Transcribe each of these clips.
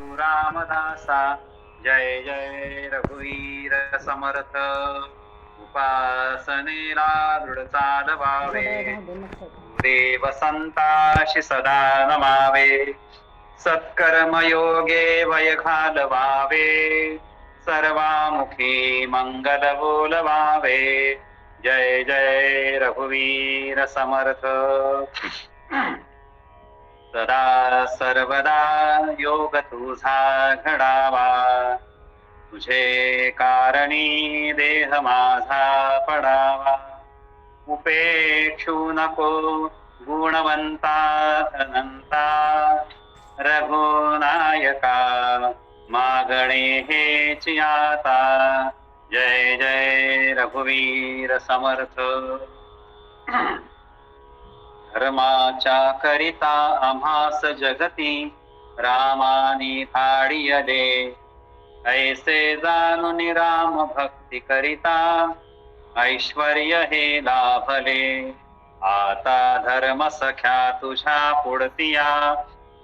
गुरु रामदासा जय जय रघुवीर समर्थ उपासनेला दृढ चालवावे देव संताशी सदा नमावे सत्कर्मयोगे वय घालवावे सर्वामुखी मंगल बोलवावे जय जय रघुवीर समर्थ सदा सर्वदा योग तुझा घडावा तुझे कारणी देह माझा पडावा उपेक्षू नको गुणवंता अनंता रघुनायका मागणे हेच आता जय जय रघुवीर समर्थ धर्माच्या करिता आम्हास जगती रामानी धाडियले ऐसे जाणून राम भक्ती करिता ऐश्वर्य हे लाभले आता धर्म सख्या तुझ्या पुढतिया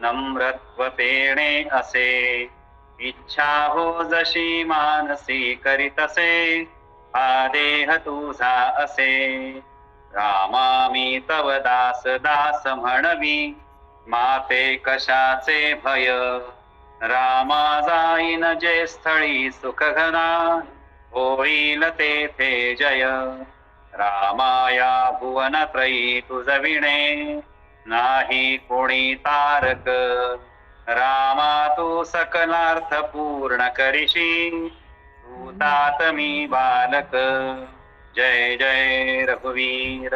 नम्रत्वतेने असे इच्छा हो जशी मानसी करीतसे हा देह तुझा असे रामा मी तव दास दास म्हणवी माते कशाचे भय रामा जाईन जे स्थळी सुख घना होईल तेथे जय रामाया भुवन त्रयी तुझविणे नाही कोणी तारक रामा तू सकलार्थ पूर्ण करिशी तू तात मी बालक जय जय रघुवीर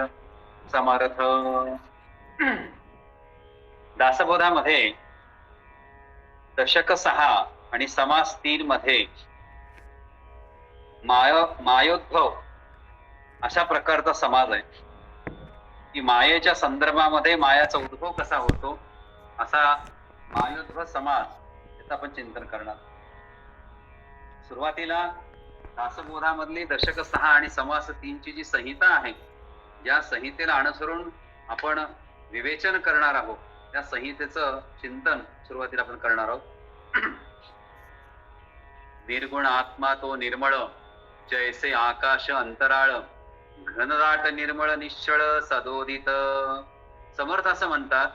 समर्थ दासबोधामध्ये दशक 6 आणि समास 3 मध्ये मायोद्भव अशा प्रकारचा समाज आहे की मायेच्या संदर्भामध्ये मायाचा उद्भव कसा होतो असा मायोद्भव समाज याचं आपण चिंतन करणार. सुरुवातीला दासबोधामधली दशक 6 आणि समास 3 ची जी संहिता आहे या संहितेला अनुसरून आपण विवेचन करणार आहोत. त्या संहितेचं चिंतन सुरुवातीला आपण करणार आहोत. निर्गुण आत्मा तो निर्मळ जैसे आकाश अंतराळ घनदाट निर्मळ निश्चळ सदोदित. समर्थ असं म्हणतात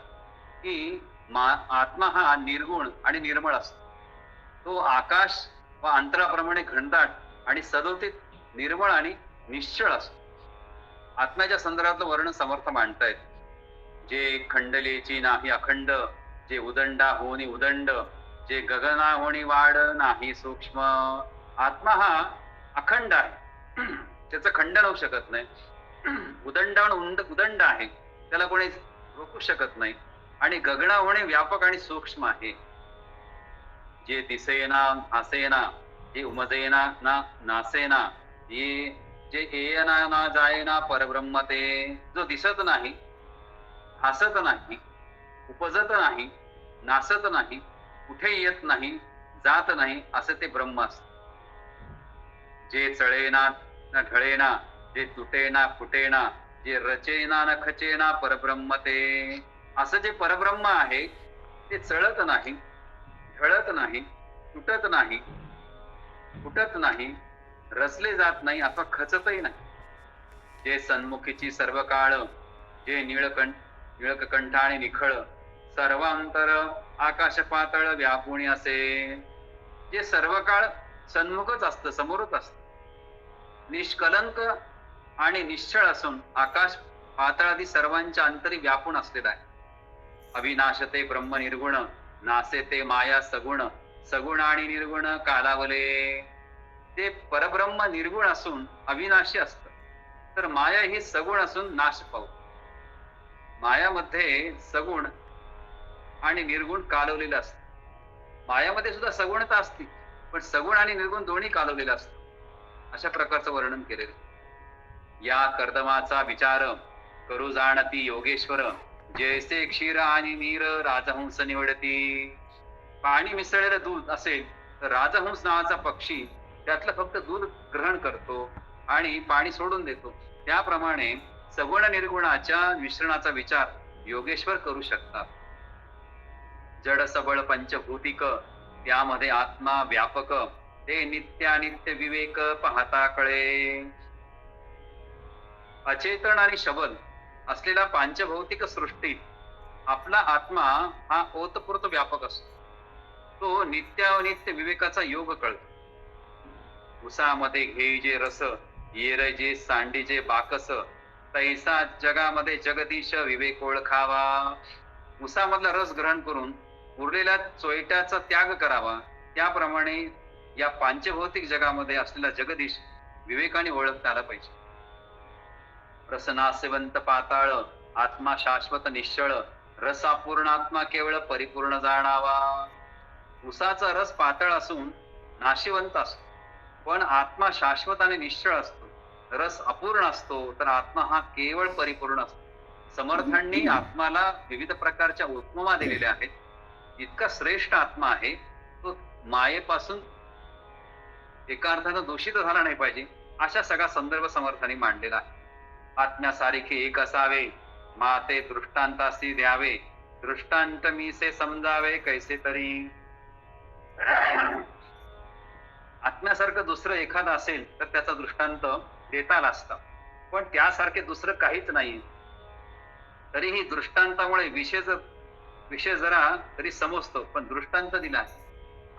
की आत्मा हा निर्गुण आणि निर्मळ असतो. तो आकाश व अंतराप्रमाणे घनदाट आणि सदोदित निर्मळ आणि निश्चळ असतो. आत्म्याच्या संदर्भातलं वर्णन समर्थ मांडतायत. जे खंडलेची नाही अखंड जे उदंडा होणी उदंड जे गगना होणी वाढ नाही सूक्ष्म. आत्मा हा अखंड आहे त्याचं खंडन होऊ शकत नाही. उदंड उदंड आहे त्याला कोणी रोखू शकत नाही आणि गगना होणे व्यापक आणि सूक्ष्म आहे. जे दिसेना भासेना जे उमजेना ना नासेना जे येना ना जायना परब्रह्म ते जो दिसत नाही भासत नाही उपजत नाही नासत नाही कुठे येत नाही जात नाही असे ते ब्रह्म असत. जे चळेना न ढळेना जे तुटेना फुटेना जे रचेना न खचेना परब्रह्म ते असं जे परब्रह्म आहे ते चळत नाही ढळत नाही तुटत नाही फुटत नाही रचले जात नाही अथवा खचतही नाही. जे सन्मुखीची सर्व काळ जे निळकंठ आणि निखळ सर्वांतर आकाश पातळ व्यापुणी असे. जे सर्व काळ सन्मुखच असतं समोरच असत निष्कलंक आणि निश्चळ असून आकाश पातळादी सर्वांच्या अंतरी व्यापून असलेला आहे. अविनाश ते ब्रह्म निर्गुण नासे ते माया सगुण सगुण आणि निर्गुण कालावले. ते परब्रह्म निर्गुण असून अविनाशी असत तर माया ही सगुण असून नाश पावते. मायामध्ये सगुण आणि निर्गुण कालवलेलं असत. मायामध्ये सुद्धा सगुणता असते पण सगुण आणि निर्गुण दोन्ही कालवलेलं असत. अशा प्रकारचं वर्णन केलेलं. या कर्दमाचा विचार करू जाणती योगेश्वर जैसे क्षीर आणि नीर राजहंस निवडती. पाणी मिसळलेलं दूध असेल तर राजहंस नावाचा पक्षी त्यातलं फक्त दूध ग्रहण करतो आणि पाणी सोडून देतो. त्याप्रमाणे सगुण निर्गुणाच्या मिश्रणाचा विचार योगेश्वर करू शकतात. जड सबळ पंचभूतिक त्यामध्ये आत्मा व्यापक, ते नित्यानित्य विवेक पाहता कळे. अचेतन आणि शबल असलेल्या पांचभौतिक सृष्टीत आपला आत्मा हा ओतप्रोत व्यापक असतो. तो नित्यानित्य विवेकाचा योग कळतो. उसामध्ये घेई जे रस, येर जे सांडीजे बाकस, तैसा जगामध्ये जगदीश विवेक ओळखावा. उसामधला रस ग्रहण करून उरलेल्या चोयट्याचा त्याग करावा, त्याप्रमाणे या पांचभौतिक जगामध्ये असलेला जगदीश विवेकाने ओळखता आला पाहिजे. रसनासेवंत पाताळ, आत्मा शाश्वत निश्चळ, रसापूर्ण आत्मा केवळ परिपूर्ण जाणावा. उसाचा रस पातळ असून नाशिवंत असतो, पण आत्मा शाश्वत आणि निश्चळ असतो. रस अपूर्ण असतो, तर आत्मा हा केवळ परिपूर्ण असतो. समर्थांनी आत्माला विविध प्रकारच्या उपमा दिलेल्या आहेत. इतका श्रेष्ठ आत्मा आहे, तो मायेपासून एका अर्थानं दूषित झाला नाही पाहिजे, अशा सगळा संदर्भ समर्थांनी मांडलेला आहे. आत्म्यासारखे एक असावे, माते दृष्टांतासी द्यावे, दृष्टांत मीसे समजावे कैसे तरी. आत्म्यासारखं दुसरं एखादं असेल तर त्याचा दृष्टांत देता आला असता, पण त्यासारखे दुसरं काहीच नाही. तरीही दृष्टांतामुळे विषय जरा तरी समजतो, पण दृष्टांत दिला आहे.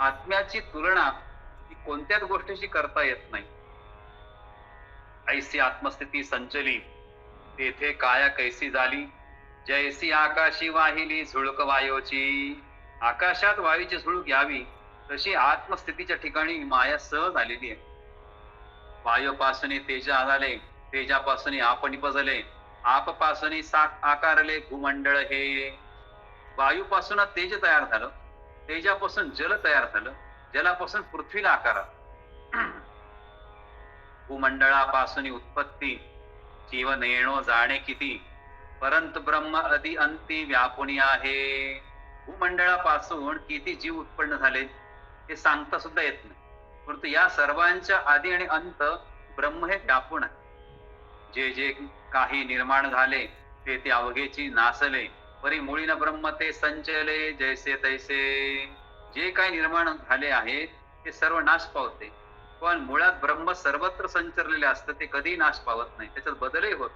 आत्म्याची तुलना ही कोणत्याच गोष्टीशी करता येत नाही. ऐसी आत्मस्थिती संचली, तेथे काया कैसी झाली, जैसी आकाशी वाहिली झुळक वायूची. आकाशात वायूची झुळूक यावी तशी आत्मस्थितीच्या ठिकाणी माया सहज आलेली आहे. वायूपासून तेज झाले, तेजापासून आप निपजले, आपपासून सात आकारले भूमंडळ हे. वायूपासून तेज तयार झालं, तेजापासून जल तयार झालं, जलापासून पृथ्वीला आकार आला. भूमंडळापासून उत्पत्ती, जीवन येणो जाणे किती, परंतु ब्रह्म आदि अंती व्यापुनी आहे. भूमंडळापासून किती जीव उत्पन्न झाले हे सांगता सुद्धा येत नाही, परंतु या सर्वांच्या आदी आणि अंत ब्रह्म हे व्यापून आहे. जे जे काही निर्माण झाले ते ते अवघेची नासले, परी मुळीन ब्रह्म ते संचले जैसे तैसे. जे काही निर्माण झाले आहे ते सर्व नाश पावते, पण मुळात ब्रह्म सर्वत्र संचरलेले असतं, ते कधी नाश पावत नाही, त्याच्यात बदलही होत.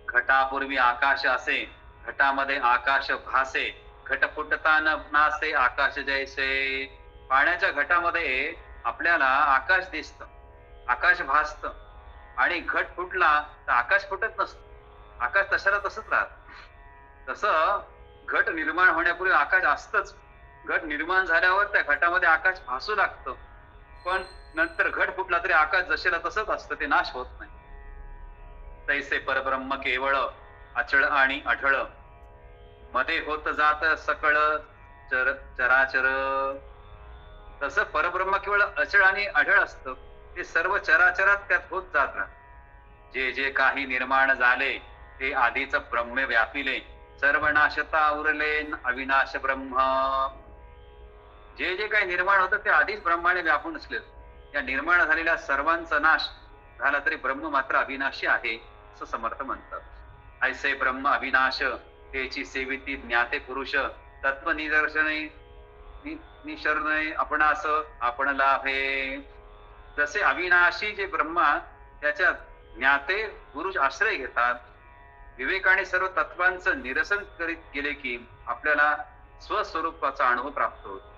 घटापूर्वी आकाश असे, घटामध्ये आकाश भासे, घट फुटता न नासे आकाश जैसे. पाण्याच्या घटामध्ये आपल्याला आकाश दिसतं, आकाश भासतं, आणि घट फुटला तर आकाश फुटत नसतं, आकाश तशाला तसंच राहत. तसं घट निर्माण होण्यापूर्वी आकाश असतंच, घट निर्माण झाल्यावर त्या घटामध्ये आकाश भासू लागतं, पण नंतर घट फुटला तरी आकाश जसेला तसंच असतं, ते नाश होत नाही. तैसे परब्रह्म केवळ अचळ आणि अढळ, मध्ये होत जात सकळ चराचर. तसं परब्रह्म केवळ अचळ आणि अढळ असतं, ते सर्व चराचरात त्यात होत जात राहत. जे जे काही निर्माण झाले ते आधीच ब्रह्म व्यापिले, सर्व नाशता उरले अविनाश ब्रह्म. जे जे काही निर्माण होतं ते आधीच ब्रह्माने व्यापून असले. या निर्माण झालेल्या सर्वांचा नाश झाला तरी ब्रह्म मात्र अविनाशी आहे, असं समर्थ म्हणतात. ऐसे ब्रह्म अविनाश, त्याची सेविती ज्ञाते पुरुष, तत्व निदर्शने निशरणे आपणास आपण लाभे. जसे अविनाशी जे ब्रह्मा त्याच्या ज्ञाते पुरुष आश्रय घेतात, विवेकाने सर्व तत्वांचं निरसन करीत गेले की आपल्याला स्वस्वरूपाचा अनुभव प्राप्त होतो.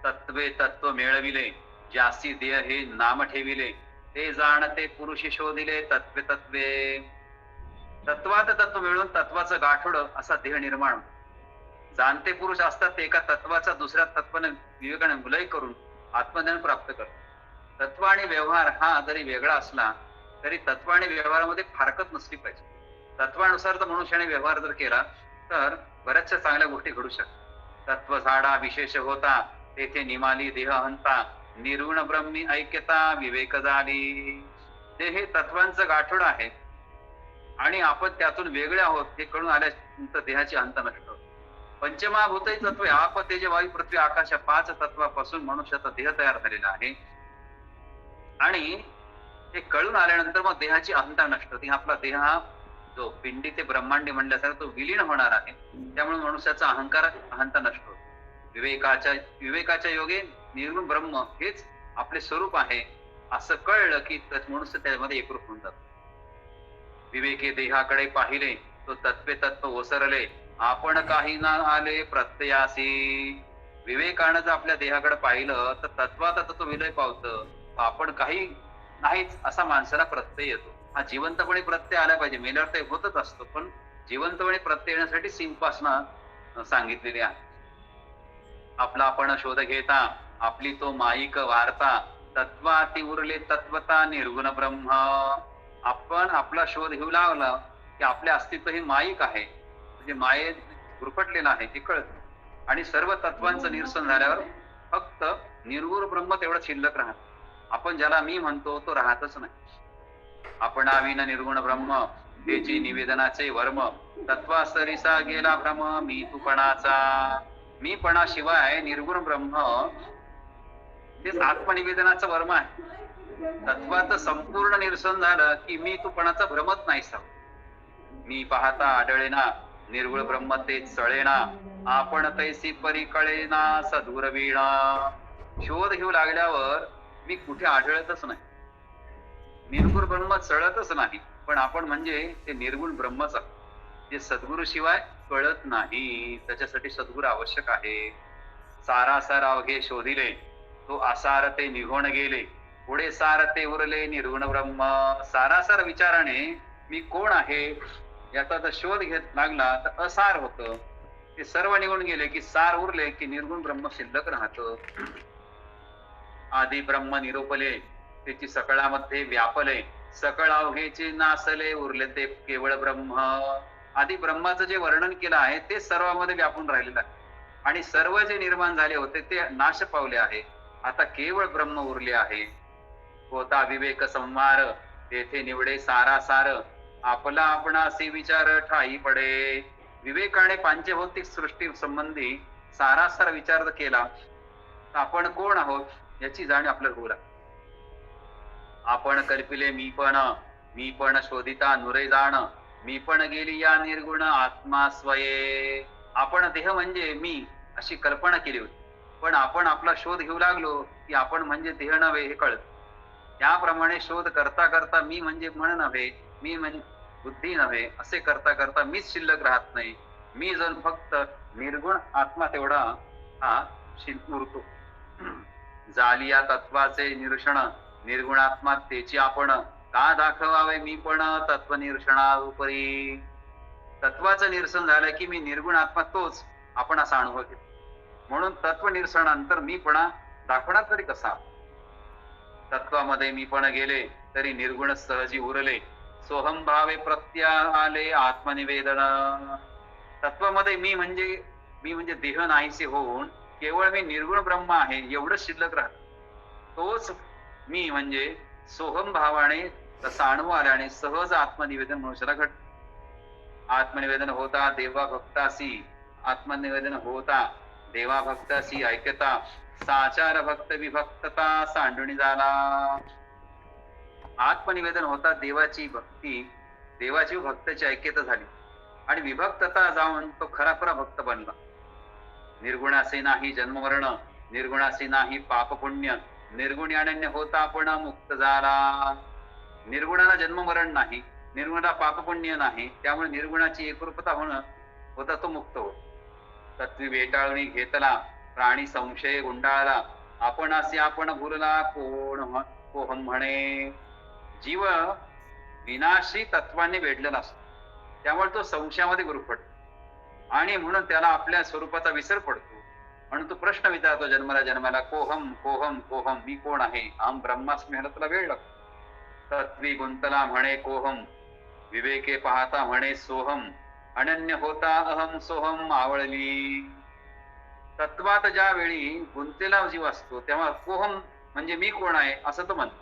तत्वे तत्व मिळविले, ज्यासी देह हे नाम ठेविले, ते जाणते पुरुषी शोधिले तत्वे तत्वे. तत्वात तत्व मिळून तत्वाचं गाठोड असा देह निर्माण. जाणते पुरुष असतात ते एका तत्वाचा दुसऱ्या तत्वाने विवेकाने विलय करून आत्मज्ञान प्राप्त करतात. तत्व आणि व्यवहार हा जरी वेगळा असला तरी तत्व आणि व्यवहारामध्ये फारकत नसली पाहिजे. तत्वानुसार जर मनुष्याने व्यवहार जर केला तर बऱ्याचशा चांगल्या गोष्टी घडू शकतात. तत्व झाडा विशेष होता, तेथे निमाली देह हंता, निर्गुण ब्रह्मी ऐक्यता विवेक झाली. ते हे तत्वांचं गाठोड आहे आणि आपण त्यातून वेगळे आहोत हे कळून आल्यानंतर देहाची अंत नष्ट होते. पंचमहाभूतही तत्व आप तेज वायू पृथ्वी आकाश या 5 तत्वापासून मनुष्याचा देह तयार झालेला आहे, आणि हे कळून आल्यानंतर मग देहाची अहंता नष्ट होती. आपला देह हा जो पिंडी ते ब्रह्मांडी म्हणल्यासारखा तो विलीन होणार आहे, त्यामुळे मनुष्याचा अहंता नष्ट होतो. विवेकाच्या योगे निर्गुण ब्रह्म हेच आपले स्वरूप आहे असं कळलं की मनुष्य त्यामध्ये एकरूप होऊन जातो. विवेके देहाकडे पाहिले तो तत्वे तत्व ओसरले आपण काही ना आले प्रत्ययासी. विवेकानं जर आपल्या देहाकडे पाहिलं तर तत्वात तो विलय पावतं. आपण काही नाहीच असा माणसाला प्रत्यय येतो. हा जिवंतपणे प्रत्यय आला पाहिजे. मेल्यावर ते होतच असतो, पण जिवंतपणे प्रत्यय येण्यासाठी उपासना सांगितलेली आहे. आपला आपण शोध घेता आपली तो माईक वार्ता तत्वाती उरले तत्वता निर्गुण ब्रह्म. आपण आपला शोध घेऊ लागला की आपले अस्तित्व हे माईक आहे, म्हणजे मायेत गुरफटलेलं आहे ते कळतं. आणि सर्व तत्वांचं निरसन झाल्यावर फक्त निर्गुण ब्रह्म तेवढं शिल्लक राहत. आपण ज्याला मी म्हणतो तो राहतच नाही. आपण आविन निर्गुण ब्रह्म त्याची निवेदनाचे वर्म तत्वासरिसा गेला भ्रम मी तुपणाचा. मीपणाशिवाय निर्गुण ब्रह्म तेच आत्मनिवेदनाचं वर्म आहे. तत्वाचं संपूर्ण निरसन झालं की मी तुपणाचा भ्रमच नाही सा. मी पाहता आढळेना निर्गुण ब्रह्म तेच चळेना आपण तैसी परी कळेना सदुरवीणा. शोध घेऊ लागल्यावर मी कुठे आढळतच नाही, निर्गुण ब्रह्म चळतच नाही, पण आपण म्हणजे ते निर्गुण ब्रह्मच आहे जे सद्गुरु शिवाय कळत नाही. त्याच्यासाठी सद्गुरु आवश्यक आहे. सारासार अवघे शोधिले तो आसार ते निघून गेले पुढे सार ते उरले निर्गुण ब्रह्म. सारासार विचाराने मी कोण आहे याचा जर शोध घेत लागला तर असार होत, ते सर्व निघून गेले की सार उरले की निर्गुण ब्रह्म शिल्लक राहत. आदी ब्रह्म निरोपले त्याची सकळामध्ये व्यापले सकळ अवघेचे नासले उरले ते केवळ ब्रह्म. आधी ब्रह्माचं जे वर्णन केलं आहे ते सर्वांमध्ये व्यापून राहिलेलं आहे आणि सर्व जे निर्माण झाले होते ते नाश पावले आहे. आता केवळ ब्रह्म उरले आहे. होता विवेक संवार तेथे निवडे सारासार आपला आपणासी विचार ठाई पडे. विवेकाने पांचभौतिक सृष्टी संबंधी सारासार विचार केला तर आपण कोण आहोत याची जाणीव आपल्याला होऊ लागते. आपण कल्पिले मी पण शोधिता नुरे जाण मी पण गेली या निर्गुण आत्मा स्वये. आपण देह म्हणजे मी अशी कल्पना केली होती, पण आपण आपला शोध घेऊ लागलो की आपण म्हणजे देह नव्हे हे कळत. त्याप्रमाणे शोध करता करता मी म्हणजे मन नव्हे, मी म्हणजे बुद्धी नव्हे असे करता करता मीच शिल्लक राहत नाही. मी जर फक्त निर्गुण आत्मा तेवढा हा उरतो. झाली या तत्वाचे निरसण निर्गुणात्मा त्याची आपण का दाखवावे मी पण तत्व निरसणाउपरी. तत्वाचं निरसन झालं की मी निर्गुण आत्मा तोच आपण असा अनुभव घेतो. म्हणून तत्व निरसनानंतर मीपणा दाखवणार तरी कसा. तत्वामध्ये मीपण गेले तरी निर्गुण सहजी उरले सोहम भावे प्रत्या आले आत्मनिवेदन. तत्वामध्ये मी म्हणजे देह नाहीसे होऊन केवळ मी निर्गुण ब्रह्म आहे एवढं शिल्लक राहत. तोच मी म्हणजे सोहम भावाने तसा अनुभव आल्याने सहज आत्मनिवेदन मनुष्याला घडत. आत्मनिवेदन होता देवा भक्तासी आत्मनिवेदन होता देवा भक्तासी ऐकता साचार भक्त विभक्तता सांडुणी झाला. आत्मनिवेदन होता देवाची व भक्ताची ऐक्यता झाली आणि विभक्तता जाऊन तो खरा भक्त बनला. निर्गुणासे नाही जन्ममरण निर्गुणासे नाही पाप पुण्य निर्गुणी अनन्य होता आपण मुक्त झाला. निर्गुणाला जन्ममरण नाही, निर्गुणाला पाप पुण्य नाही, त्यामुळे निर्गुणाची एकरूपता होता तो मुक्त होतो. तत्वी वेटाळून घेतला प्राणी संशय गुंडाळला आपण असे आपण भुलला कोहम म्हणे. जीव विनाशी तत्वाने वेढलेला असतो, त्यामुळे तो संशयामध्ये गुरफटतो आणि म्हणून त्याला आपल्या स्वरूपाचा विसर पडतो. म्हणून तो प्रश्न विचारतो जन्माला कोहम कोहम कोहम मी कोण आहे. अहम ब्रह्मास्मी ह्याला तुला वेळ लागतो. तत्वी गुंतला म्हणे कोहम विवेके पाहता म्हणे सोहम अनन्य होता अहम सोहम आवळली. तत्वात ज्या वेळी गुंतलेला जीव असतो तेव्हा कोहम म्हणजे मी कोण आहे असं तो म्हणतो,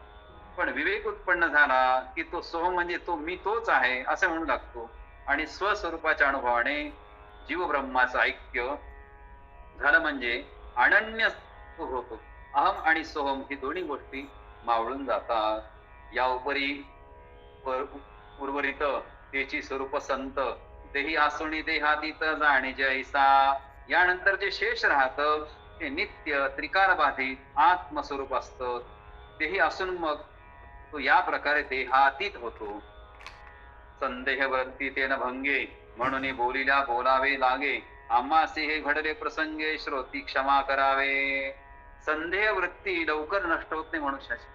पण विवेक उत्पन्न झाला की तो सोहम म्हणजे तो मी तोच आहे असं म्हणू लागतो आणि स्वस्वरूपाच्या अनुभवाने जीव ब्रह्माचं ऐक्य झालं म्हणजे अनन्य होतो. अहम आणि सोहम ही दोन्ही गोष्टी मावळून जातात. या उपरी उर्वरित त्याची स्वरूप संत देही आसुणी देहातीत जाणे जैसा. यानंतर जे शेष राहतं ते नित्य त्रिकालबाधित आत्मस्वरूप असतं. तेही असून मग तो या प्रकारे देहातीत होतो. संदेह वृत्ती तेन भंगे म्हणून बोलिल्या बोलावे लागे. आम्हासी हे घडले प्रसंगे श्रोती क्षमा करावे. संदेह वृत्ती लवकर नष्ट होत नाही मनुष्याची.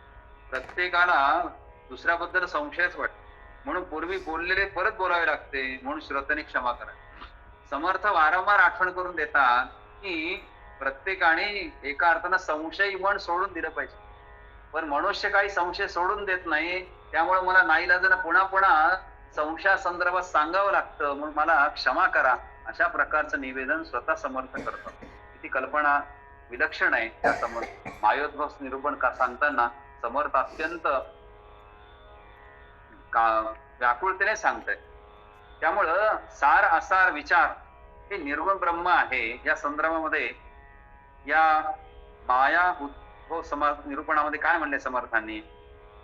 प्रत्येकाला दुसऱ्याबद्दल संशयच वाटतो, म्हणून पूर्वी बोललेले परत बोलावे लागते, म्हणून श्रोत्यांनी क्षमा करावी. समर्थ वारंवार आठवण करून देतात की प्रत्येकाने एका अर्थानं संशयी मन सोडून दिलं पाहिजे. पण मनुष्य काही संशय सोडून देत नाही, त्यामुळे मला नाईलाजानं पुन्हा पुन्हा संशया संदर्भात सांगावं लागतं, म्हणून मला क्षमा करा, अशा प्रकारचं निवेदन स्वतः समर्थ करतात. ती कल्पना विलक्षण आहे. त्या समर्थ मायोद्भव निरूपण सांगताना समर्थ अत्यंत व्याकुळतेने सांगतायत. त्यामुळं सार असार विचार हे निर्गुण ब्रह्म आहे. या संदर्भामध्ये या माया उद्भव समर्थ निरूपणामध्ये काय म्हणले समर्थांनी,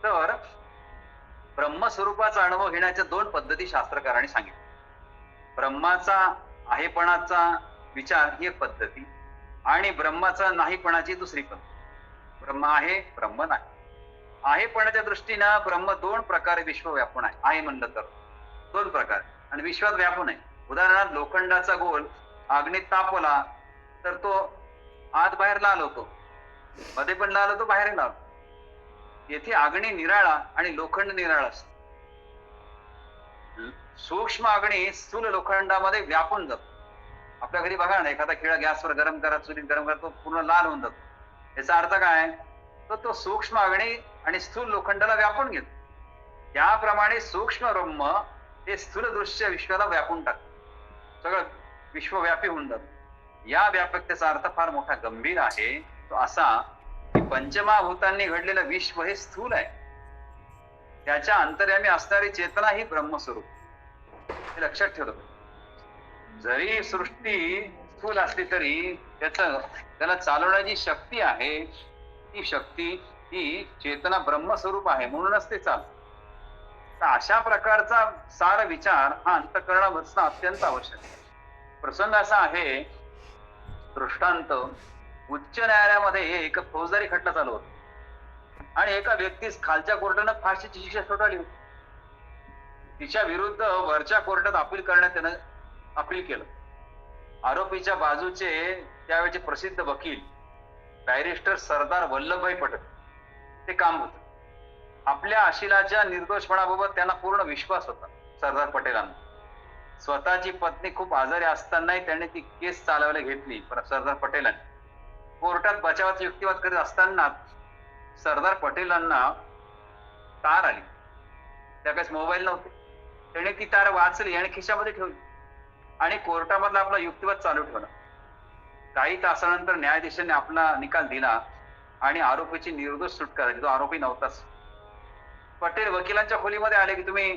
तर ब्रह्मस्वरूपाचा अनुभव घेण्याच्या दोन पद्धती शास्त्रकारांनी सांगितल्या. ब्रह्माचा आहेपणाचा विचार ही एक पद्धती आणि ब्रह्माचा नाहीपणाची दुसरी पद्धती. ब्रह्म आहे, ब्रह्म नाही. आहेपणाच्या दृष्टीनं ब्रह्म दोन प्रकारे विश्व व्यापून आहे. आहे म्हणलं तर दोन प्रकारे, आणि विश्वात व्यापून आहे. उदाहरणार्थ लोखंडाचा गोल अग्नीत तापवला तर तो आत बाहेर लाल होतो, मध्ये पण लाल होतो, बाहेर लाल. येथे अग्नी निराळा आणि लोखंड निराळा असतो. सूक्ष्म अग्नी स्थूल लोखंडामध्ये व्यापून जातो. आपल्या घरी बघा ना, एखादा खिळा गॅसवर गरम करा, चुलीत गरम करा, तो पूर्ण लाल होऊन जातो. याचा अर्थ काय, तर तो सूक्ष्म अग्नी आणि स्थूल लोखंडाला व्यापून घेतो. त्याप्रमाणे सूक्ष्म ब्रह्म हे स्थूल दृश्य विश्वाला व्यापून टाकतं, सगळं विश्वव्यापी होऊन जातं. या व्यापकतेचा अर्थ फार मोठा गंभीर आहे. तो असा की पंचमहाभूतांनी घडलेलं विश्व हे स्थूल आहे. त्याच्या अंतर्यामी असणारी चेतना ही ब्रह्मस्वरूप, हे लक्षात ठेवलं. जरी सृष्टी स्थूल असली तरी त्याला चालवण्याची शक्ती आहे, ती शक्ती ही चेतना ब्रह्मस्वरूप आहे, म्हणूनच ते चालतं. तर अशा प्रकारचा सार विचार हा अंतःकरणात बसणं अत्यंत आवश्यक आहे. प्रसंग असा आहे, दृष्टांत, उच्च न्यायालयामध्ये एक फौजदारी खटला चालू होता आणि एका व्यक्तीस खालच्या कोर्टानं फाशीची शिक्षा ठोठावली होती. तिच्या विरुद्ध वरच्या कोर्टात अपील करण्यात त्यानं अपील केलं. आरोपीच्या बाजूचे त्यावेळेचे प्रसिद्ध वकील बॅरिस्टर सरदार वल्लभभाई पटेल ते काम होत. आपल्या अशिलाच्या निर्दोषपणाबाबत त्यांना पूर्ण विश्वास होता. सरदार पटेलांना स्वतःची पत्नी खूप आजारी असतानाही त्यांनी ती केस चालवायला घेतली. पण सरदार पटेलांनी कोर्टात बचावाचा युक्तिवाद करीत असताना सरदार पटेलांना तार आली. त्यावेळेस मोबाईल नव्हते. त्याने ती तार वाचली आणि खिशामध्ये ठेवली आणि कोर्टामधला आपला युक्तिवाद चालू ठेवला. काही तासानंतर न्यायाधीशांनी आपला निकाल दिला आणि आरोपीची निर्दोष सुटका झाली. तो आरोपी नव्हताच. पटेल वकिलांच्या खोलीमध्ये आले की तुम्ही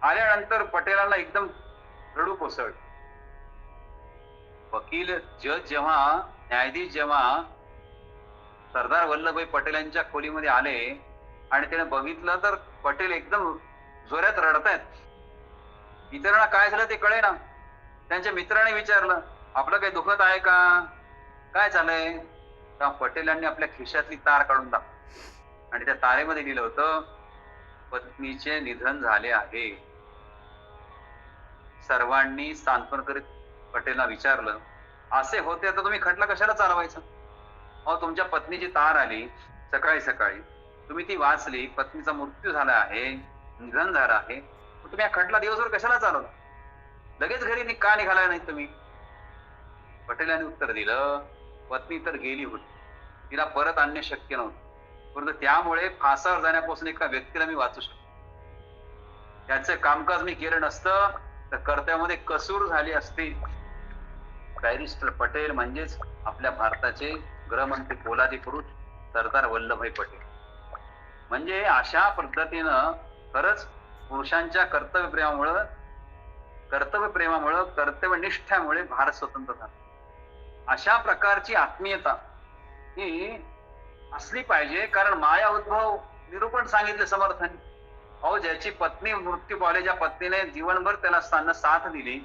आल्यानंतर पटेलांना एकदम रडू कोसळली. वकील न्यायाधीश जेव्हा सरदार वल्लभभाई पटेल यांच्या खोलीमध्ये आले आणि त्याने बघितलं तर पटेल एकदम जोरात रडतायत. इतरांना काय झालं ते कळेना. त्यांच्या मित्राने विचारलं, आपलं काही दुखत आहे का, काय झालंय? तेव्हा पटेलांनी आपल्या खिशातली तार काढून दाखवली आणि त्या तारेमध्ये लिहिलं होतं, पत्नीचे निधन झाले आहे. सर्वांनी सांत्वन करीत पटेलला विचारलं, असे होते तर तुम्ही खटला कशाला चालवायचा? अहो, तुमच्या पत्नीची तार आली सकाळी सकाळी, तुम्ही ती वाचली, पत्नीचा मृत्यू झाला आहे, निधन झालं आहे, तुम्ही हा खटला दिवसभर कशाला चालवला? लगेच घरी का निघाला नाही तुम्ही? पटेलांनी उत्तर दिलं, पत्नी तर गेली होती, तिला परत आणणे शक्य नव्हतं, परंतु त्यामुळे फासावर जाण्यापासून एका व्यक्तीला मी वाचू शकतो. त्याचं कामकाज मी केलं नसतं तर कर्तव्यामध्ये कसूर झाली असती. बॅरिस्टर पटेल म्हणजेच आपल्या भारताचे गृहमंत्री पोलादी पुरुष सरदार वल्लभभाई पटेल. म्हणजे अशा पद्धतीनं खरंच पुरुषांच्या कर्तव्यप्रेमामुळं कर्तव्यनिष्ठामुळे भारत स्वतंत्र झाला. अशा प्रकारची आत्मीयता ही असली पाहिजे. कारण माया उद्भव निरूपण सांगितले समर्थांनी. अहो, ज्याची पत्नी मृत्यू पावली, ज्या पत्नीने जीवनभर त्याला साथ दिली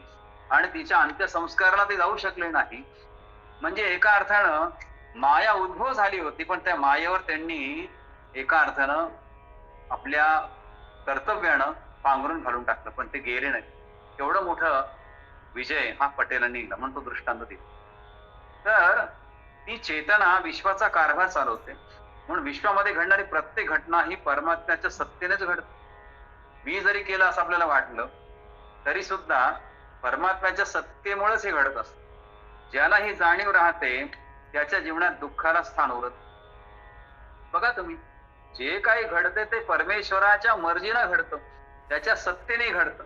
आणि तिच्या अंत्यसंस्काराला ते जाऊ शकले नाही. म्हणजे एका अर्थानं माया उद्भव झाली होती, पण त्या मायेवर त्यांनी एका अर्थानं आपल्या कर्तव्यानं पांघरून घालून टाकलं, पण ते गेले नाही. एवढं मोठं विजय हा पटेलांनी दिला म्हणून तो दृष्टांत दिला. तर ती चेतना विश्वाचा कारभार चालवते, म्हणून विश्वामध्ये घडणारी प्रत्येक घटना ही परमात्म्याच्या सत्तेनेच घडते. मी जरी केलं असं आपल्याला वाटलं तरी सुद्धा परमात्म्याच्या सत्तेमुळेच हे घडत असतं. ज्याला ही जाणीव राहते त्याच्या जीवनात दुःखाला स्थान उरत. बघा तुम्ही, जे काही घडते ते परमेश्वराच्या मर्जीनं घडतं, त्याच्या सत्तेने घडतं.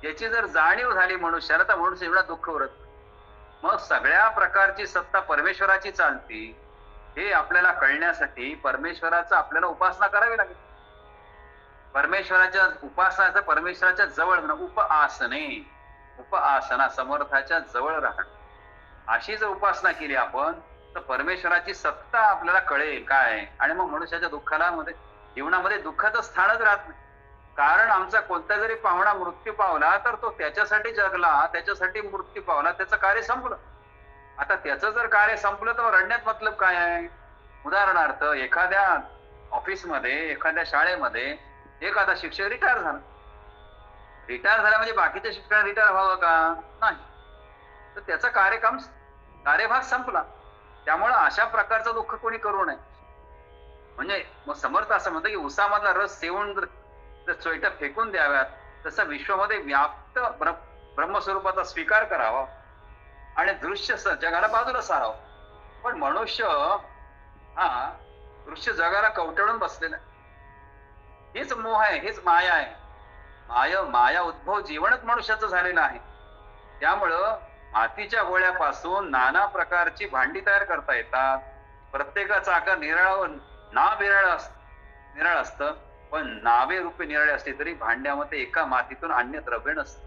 याची जर जाणीव झाली मनुष्याला तर मनुष्य जीवनात दुःख उरत. मग सगळ्या प्रकारची सत्ता परमेश्वराची चालती हे आपल्याला कळण्यासाठी परमेश्वराचं आपल्याला उपासना करावी लागेल. परमेश्वराच्या उपासनाचं परमेश्वराच्या जवळ उपआसने, उपआसना समर्थाच्या जवळ राहणं, अशी जर उपासना केली आपण तर परमेश्वराची सत्ता आपल्याला कळेल काय. आणि मग मनुष्याच्या दुःखाला मध्ये जीवनामध्ये दुःखाचं स्थानच राहत नाही. कारण आमचा कोणता जरी पाहुणा मृत्यू पावला तर तो त्याच्यासाठी जगला, त्याच्यासाठी मृत्यू पावला, त्याचं कार्य संपलं. आता त्याचं जर कार्य संपलं तर रडण्यात मतलब काय आहे. उदाहरणार्थ एखाद्या ऑफिसमध्ये, एखाद्या शाळेमध्ये एखादा शिक्षक रिटायर झाला. रिटायर झाला म्हणजे बाकीच्या शिक्षकांना रिटायर व्हावं का? नाही. तर त्याचा कार्यभाग संपला. त्यामुळं अशा प्रकारचं दुःख कोणी करू नये. म्हणजे मग समर्थ असं म्हणतं की उसामधला रस सेवून जर चोयट्या फेकून द्याव्यात, तसं विश्वामध्ये व्याप्त ब्रह्मस्वरूपाचा स्वीकार करावा आणि दृश्य जगाला बाजूला सारावं. पण मनुष्य हा दृश्य जगाला कवटाळून बसलेला आहे. हेच मोह आहे, हेच माया आहे. माया उद्भव जीवनच मनुष्याचं झालेलं आहे. त्यामुळं मातीच्या गोळ्यापासून नाना प्रकारची भांडी तयार करता येतात. प्रत्येकाचा आकार नाव निराळ असतं, पण नावे रूपे निराळे असले तरी भांड्यामध्ये एका मातीतून अन्य द्रव्य नसतं.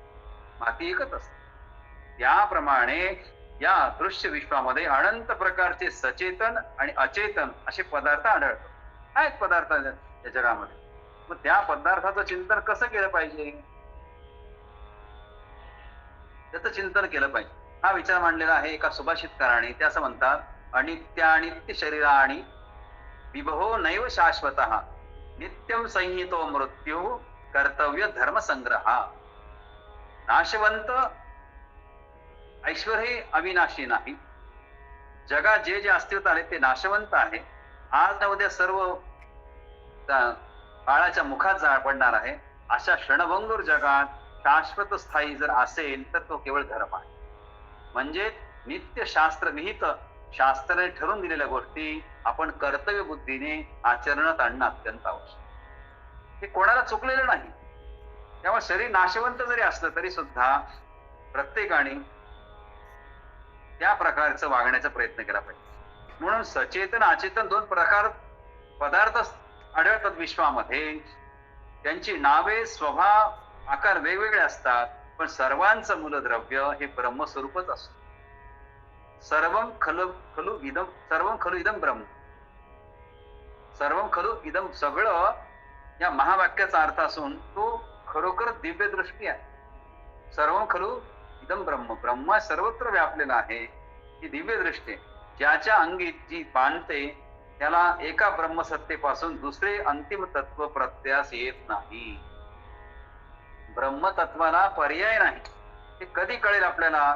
माती एकच असते. त्याप्रमाणे या दृश्य विश्वामध्ये अनंत प्रकारचे सचेतन आणि अचेतन असे पदार्थ आढळतात. आहेत पदार्थ या जगामध्ये. मग त्या पदार्थाचं चिंतन कसं केलं पाहिजे, त्याचं चिंतन केलं पाहिजे. हा विचार मांडलेला आहे एका सुभाषितकाराने. ते असं म्हणतात, अनित्यानित्य शरीराणि विभो नैव शाश्वतः नित्यम संहितो मृत्यू कर्तव्य धर्म संग्रह. नाशवंत ऐश्वर हे अविनाशी नाही. जगात जे जे अस्तित्व आले ते नाशवंत आहे. आज न उद्या सर्व काळाच्या मुखात जाळ पडणार आहे. अशा क्षणभंगूर जगात शाश्वत स्थायी जर असेल तर तो केवळ धर्म आहे. म्हणजे नित्य शास्त्र विहित, शास्त्राने ठरवून दिलेल्या गोष्टी आपण कर्तव्य बुद्धीने आचरणात आणणं अत्यंत आवश्यक. हे कोणाला चुकलेलं नाही. त्यामुळे शरीर नाशवंत जरी असलं तरी सुद्धा प्रत्येकाने त्या प्रकारचं वागण्याचा प्रयत्न केला पाहिजे. म्हणून सचेतन अचेतन दोन प्रकार पदार्थ आढळतात विश्वामध्ये. त्यांची नावे, स्वभाव, आकार वेगवेगळे असतात, पण सर्वांचं मूलद्रव्य हे ब्रह्मस्वरूपच असतं. सर्वं खलु इदं ब्रह्म. सर्वं खलु इदं, सगळं या महावाक्याचा अर्थ असून तो खरोखर दिव्य दृष्टी आहे. सर्वं खलु इदं ब्रह्म, ब्रह्म सर्वत्र व्यापलेला आहे. ही दिव्य दृष्टी ज्याच्या अंगी जी बांधते त्याला एका ब्रह्मसत्तेपासून दुसरे अंतिम तत्व प्रत्यास येत नाही. ब्रह्मतत्वाला पर्याय नाही. हे कधी कळेल आपल्याला,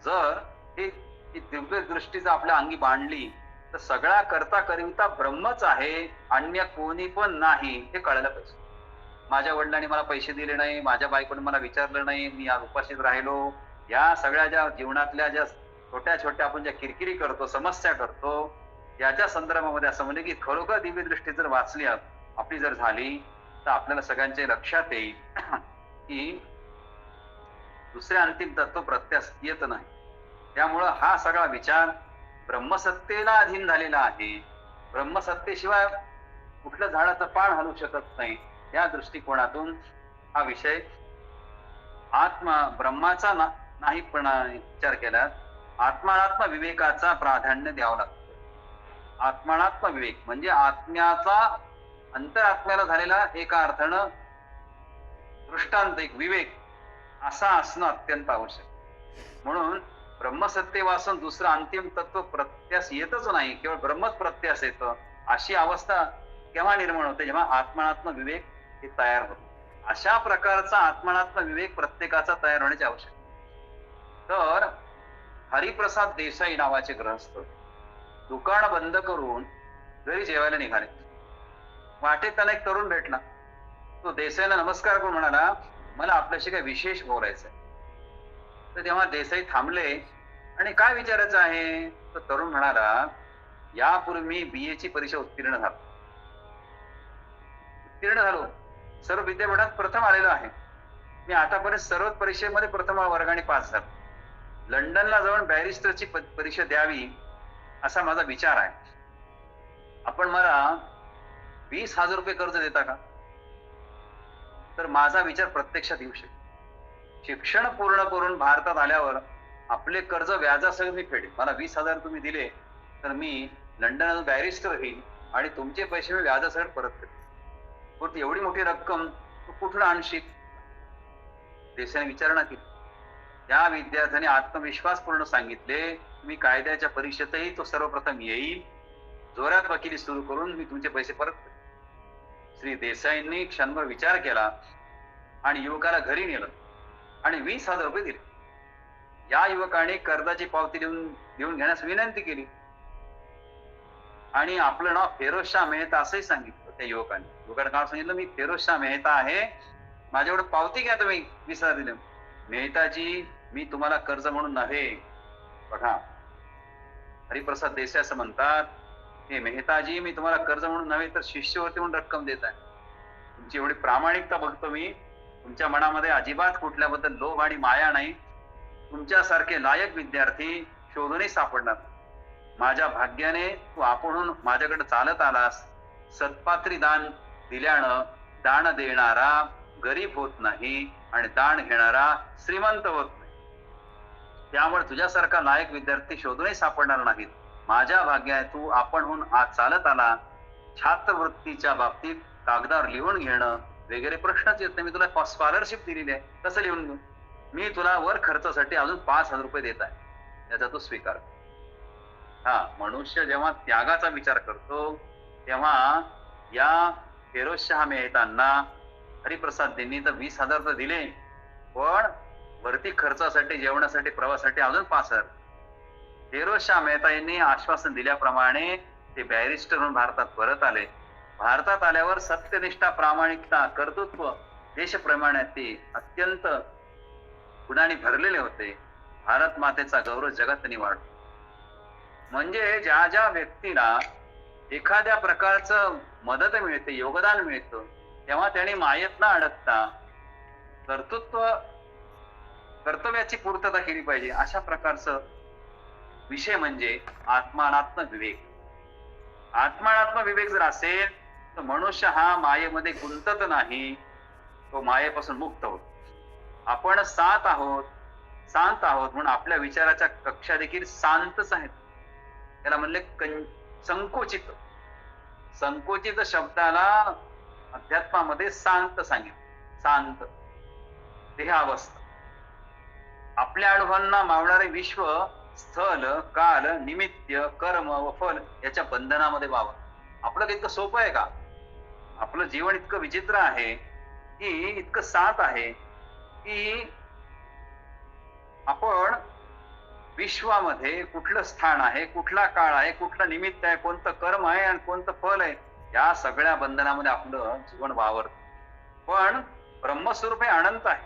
जर ही दिव्य दृष्टी जर आपल्या अंगी बांधली तर सगळा करता करिता ब्रह्मच आहे, अन्य कोणी पण नाही हे कळलं पाहिजे. माझ्या वडिलांनी मला पैसे दिले नाही, माझ्या बायकोने मला विचारलं नाही, मी आज उपाशीच राहिलो, या सगळ्या ज्या जीवनातल्या ज्या छोट्या छोट्या आपण ज्या किरकिरी करतो, समस्या करतो, याच्या संदर्भामध्ये असं म्हणजे की खरोखर दिव्य दृष्टी जर वाचली आपली जर झाली तर आपल्याला सगळ्यांच्या लक्षात येईल की दुसरे अंतिम तत्व प्रत्यास येत नाही. त्यामुळं हा सगळा विचार ब्रह्मसत्तेला अधीन झालेला आहे. ब्रह्मसत्तेशिवाय कुठल्या झाडाचं पान हलू शकत नाही. या दृष्टिकोनातून हा विषय ब्रह्माचा नाही पण विचार केला आत्मानात्म विवेकाचा प्राधान्य द्यावं लागतं. आत्मानात्म विवेक म्हणजे आत्म्याचा अंतरात्म्याला झालेला एका अर्थानं दृष्टांत, एक विवेक असा असणं अत्यंत आवश्यक. म्हणून ब्रह्मसत्ते वासून दुसरं अंतिम तत्व प्रत्यास येतच नाही, केवळ ब्रह्मच प्रत्यास येतं. अशी अवस्था केव्हा निर्माण होते? जेव्हा आत्मनात्म विवेक हे तयार होतो. अशा प्रकारचा आत्मनात्म विवेक प्रत्येकाचा तयार होण्याची आवश्यकता. तर हरिप्रसाद देसाई नावाचे गृहस्थ दुकान बंद करून घरी जेवायला निघाले. वाटेत त्याला एक तरुण भेटला. तो देसाईला नमस्कार करून म्हणाला, मला आपल्याशी काही विशेष बोलायचंय. तर तेव्हा देसाई थांबले आणि काय विचारायचं आहे? तर तरुण म्हणाला, यापूर्वी मी BA ची परीक्षा उत्तीर्ण झालो. सर्व विद्यापीठात प्रथम आलेलो आहे. मी आतापर्यंत सर्व परीक्षेमध्ये प्रथम वर्गाने पास झालो. लंडनला जाऊन बॅरिस्टरची परीक्षा द्यावी असा माझा विचार आहे. आपण मला 20,000 रुपये कर्ज देता का? तर माझा विचार प्रत्यक्षात येऊ शकेल. शिक्षण पूर्ण करून भारतात आल्यावर आपले कर्ज व्याजासह मी फेडेन. मला 20,000 तुम्ही दिले तर मी लंडनला बॅरिस्टर होईल आणि तुमचे पैसे मी व्याजासह परत करेन. पण एवढी मोठी रक्कम तू कुठून आणशील? देशाने विचारणा केली. त्या विद्यार्थ्याने आत्मविश्वास पूर्ण सांगितले, मी कायद्याच्या परीक्षेतही तो सर्वप्रथम येईल. जोरात वकिली सुरू करून मी तुमचे पैसे परत करेन. श्री देसाईंनी क्षणभर विचार केला आणि युवकाला घरी नेलं आणि 20,000 रुपये दिले. या युवकाने कर्जाची पावती देऊन घेण्यास विनंती केली आणि आपलं नाव फिरोजशाह मेहता असंही सांगितलं. त्या युवकाने नाव सांगितलं, मी फिरोजशाह मेहता आहे, माझ्याकडे पावती घ्या तुम्ही 20,000 दिले. मेहताजी, मी तुम्हाला कर्ज म्हणून नव्हे. बघा, हरिप्रसाद देसाई असं म्हणतात, हे मेहताजी, मी तुम्हाला कर्ज म्हणून नव्हे तर शिष्यवृत्ती म्हणून रक्कम देत आहे. तुमची एवढी प्रामाणिकता बघतो मी. तुमच्या मनामध्ये अजिबात कुठल्याबद्दल लोभ आणि माया नाही. तुमच्यासारखे लायक विद्यार्थी शोधूनही सापडणार. माझ्या भाग्याने तू आपणहून माझ्याकडे चालत आलास. सत्पात्री दान दिल्यानं दान देणारा गरीब होत नाही आणि दान घेणारा श्रीमंत होत नाही. त्यामुळे तुझ्यासारखा लायक विद्यार्थी शोधूनही सापडणार नाहीत. माझ्या भाग्याने तू आपणहून आज चालत आला. छात्रवृत्तीच्या बाबतीत कागदावर लिहून घेणं वगैरे प्रश्नच येत नाही. मी तुला स्कॉलरशिप दिलेली आहे, कसं लिहून घेऊ? मी तुला वर खर्चासाठी अजून 5,000 रुपये देत आहे, याचा तू स्वीकार. हा, मनुष्य जेव्हा त्यागाचा विचार करतो तेव्हा या फिरोजशाह मेहतांना हरिप्रसादजींनी तर 20,000 रुपये दिले, पण वरती खर्चासाठी, जेवणासाठी, प्रवासासाठी अजून 5,000. फिरोजशाह मेहता यांनी आश्वासन दिल्याप्रमाणे ते बॅरिस्टर म्हणून भारतात परत आले. भारतात आल्यावर सत्यनिष्ठा, प्रामाणिकता, कर्तृत्व, देशप्रमाणे ते अत्यंत गुणांनी भरलेले होते. भारत मातेचा गौरव जगातनी वाढ. म्हणजे ज्या ज्या व्यक्तीला एखाद्या प्रकारचं मदत मिळते, योगदान मिळतं, तेव्हा त्याने मायेत न अडकता कर्तव्याची पूर्तता केली पाहिजे. अशा प्रकारचं विषय म्हणजे आत्मानात्म विवेक. आत्मानात्म विवेक जर असेल तर मनुष्य हा मायेमध्ये गुंतत नाही, तो मायेपासून मुक्त होतो. आपण शांत आहोत म्हणून आपल्या विचाराच्या कक्षा देखील शांतच आहेत. त्याला म्हणले संकोचित. संकोचित शब्दाला अध्यात्मामध्ये शांत सांगितलं. शांत देह अवस्था. आपल्या अनुभवांना मावणारे विश्व स्थल, काल, निमित्त, कर्म व फल याच्या बंधनामध्ये व्हावं. आपलं इतकं सोपं आहे का? आपलं जीवन इतकं विचित्र आहे की इतकं शांत आहे की आपण विश्वामध्ये कुठलं स्थान आहे, कुठला काळ आहे, कुठलं निमित्त आहे, कोणतं कर्म आहे आणि कोणतं फल आहे, या सगळ्या बंधनामध्ये आपलं जीवन वावरतं. पण ब्रह्मस्वरूप हे अनंत आहे.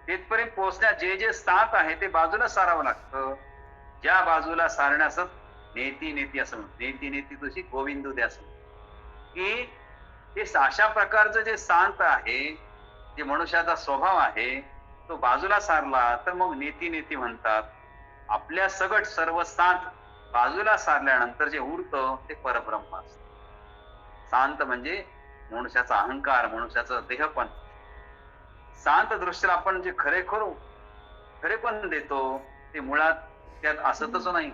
तिथपर्यंत पोहोचण्यात जे जे साथ आहे ते बाजूला सारावं लागतं. ज्या बाजूला सारण्यास नेती असं म्हणतो. नेती तुझी गोविंदू द्या असं की हे अशा प्रकारचं जे शांत आहे, जे मनुष्याचा स्वभाव आहे, तो बाजूला सारला तर मग नेती म्हणतात. आपल्या सगट सर्व शांत बाजूला सारल्यानंतर जे उरतं ते परब्रह्म असतं. शांत म्हणजे मनुष्याचा अहंकार, मनुष्याचं देहपण. शांत दृष्टीला आपण जे खरेपण देतो ते मुळात त्यात असतच नाही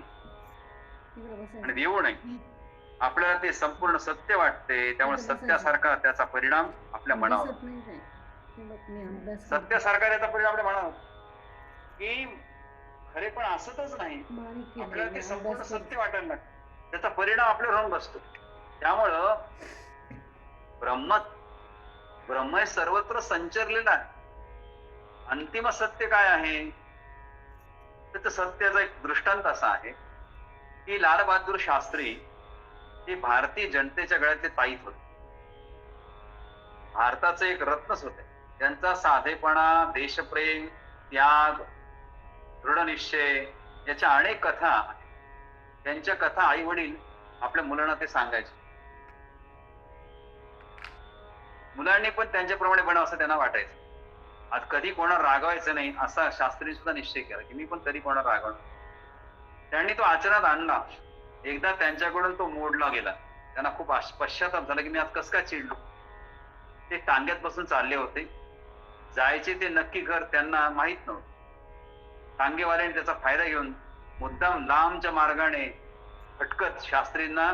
आणि देऊ नाही. आपल्याला ते संपूर्ण सत्य वाटते, त्यामुळे सत्यासारखा त्याचा परिणाम आपल्या मनावर. सत्यासारखा त्याचा परिणाम आपल्या मनावर की खरे पण असतच नाही, आपल्याला ते संपूर्ण सत्य वाटायला लागतं, त्याचा परिणाम आपल्यावर होऊन बसतो. त्यामुळं ब्रह्म हे सर्वत्र संचरलेलं आहे. अंतिम सत्य काय आहे? तर सत्याचा एक दृष्टांत असा आहे की लाल बहादूर शास्त्री हे भारतीय जनतेच्या गळ्यातले ताईत होते. भारताचे एक रत्नच होते. त्यांचा साधेपणा, देशप्रेम, त्याग, दृढनिश्चय याच्या अनेक कथा आहेत. त्यांच्या कथा आई वडील आपल्या मुलांना ते सांगायचे. मुलांनी पण त्यांच्याप्रमाणे बनावं असं त्यांना वाटायचं. आज कधी कोणाला रागवायचं नाही असा शास्त्री सुद्धा निश्चय केला की मी पण कधी कोणाला रागवणार. त्यांनी तो आचरणात आणला. एकदा त्यांच्याकडून तो मोडला गेला. त्यांना खूप पश्चाताप झाला की मी आज कसं काय चिडलो. ते टांग्यात बसून चालले होते. जायचे ते नक्की घर त्यांना माहित नव्हतं. टांगेवाल्याने त्याचा फायदा घेऊन मुद्दाम लांबच्या मार्गाने फटकत शास्त्रींना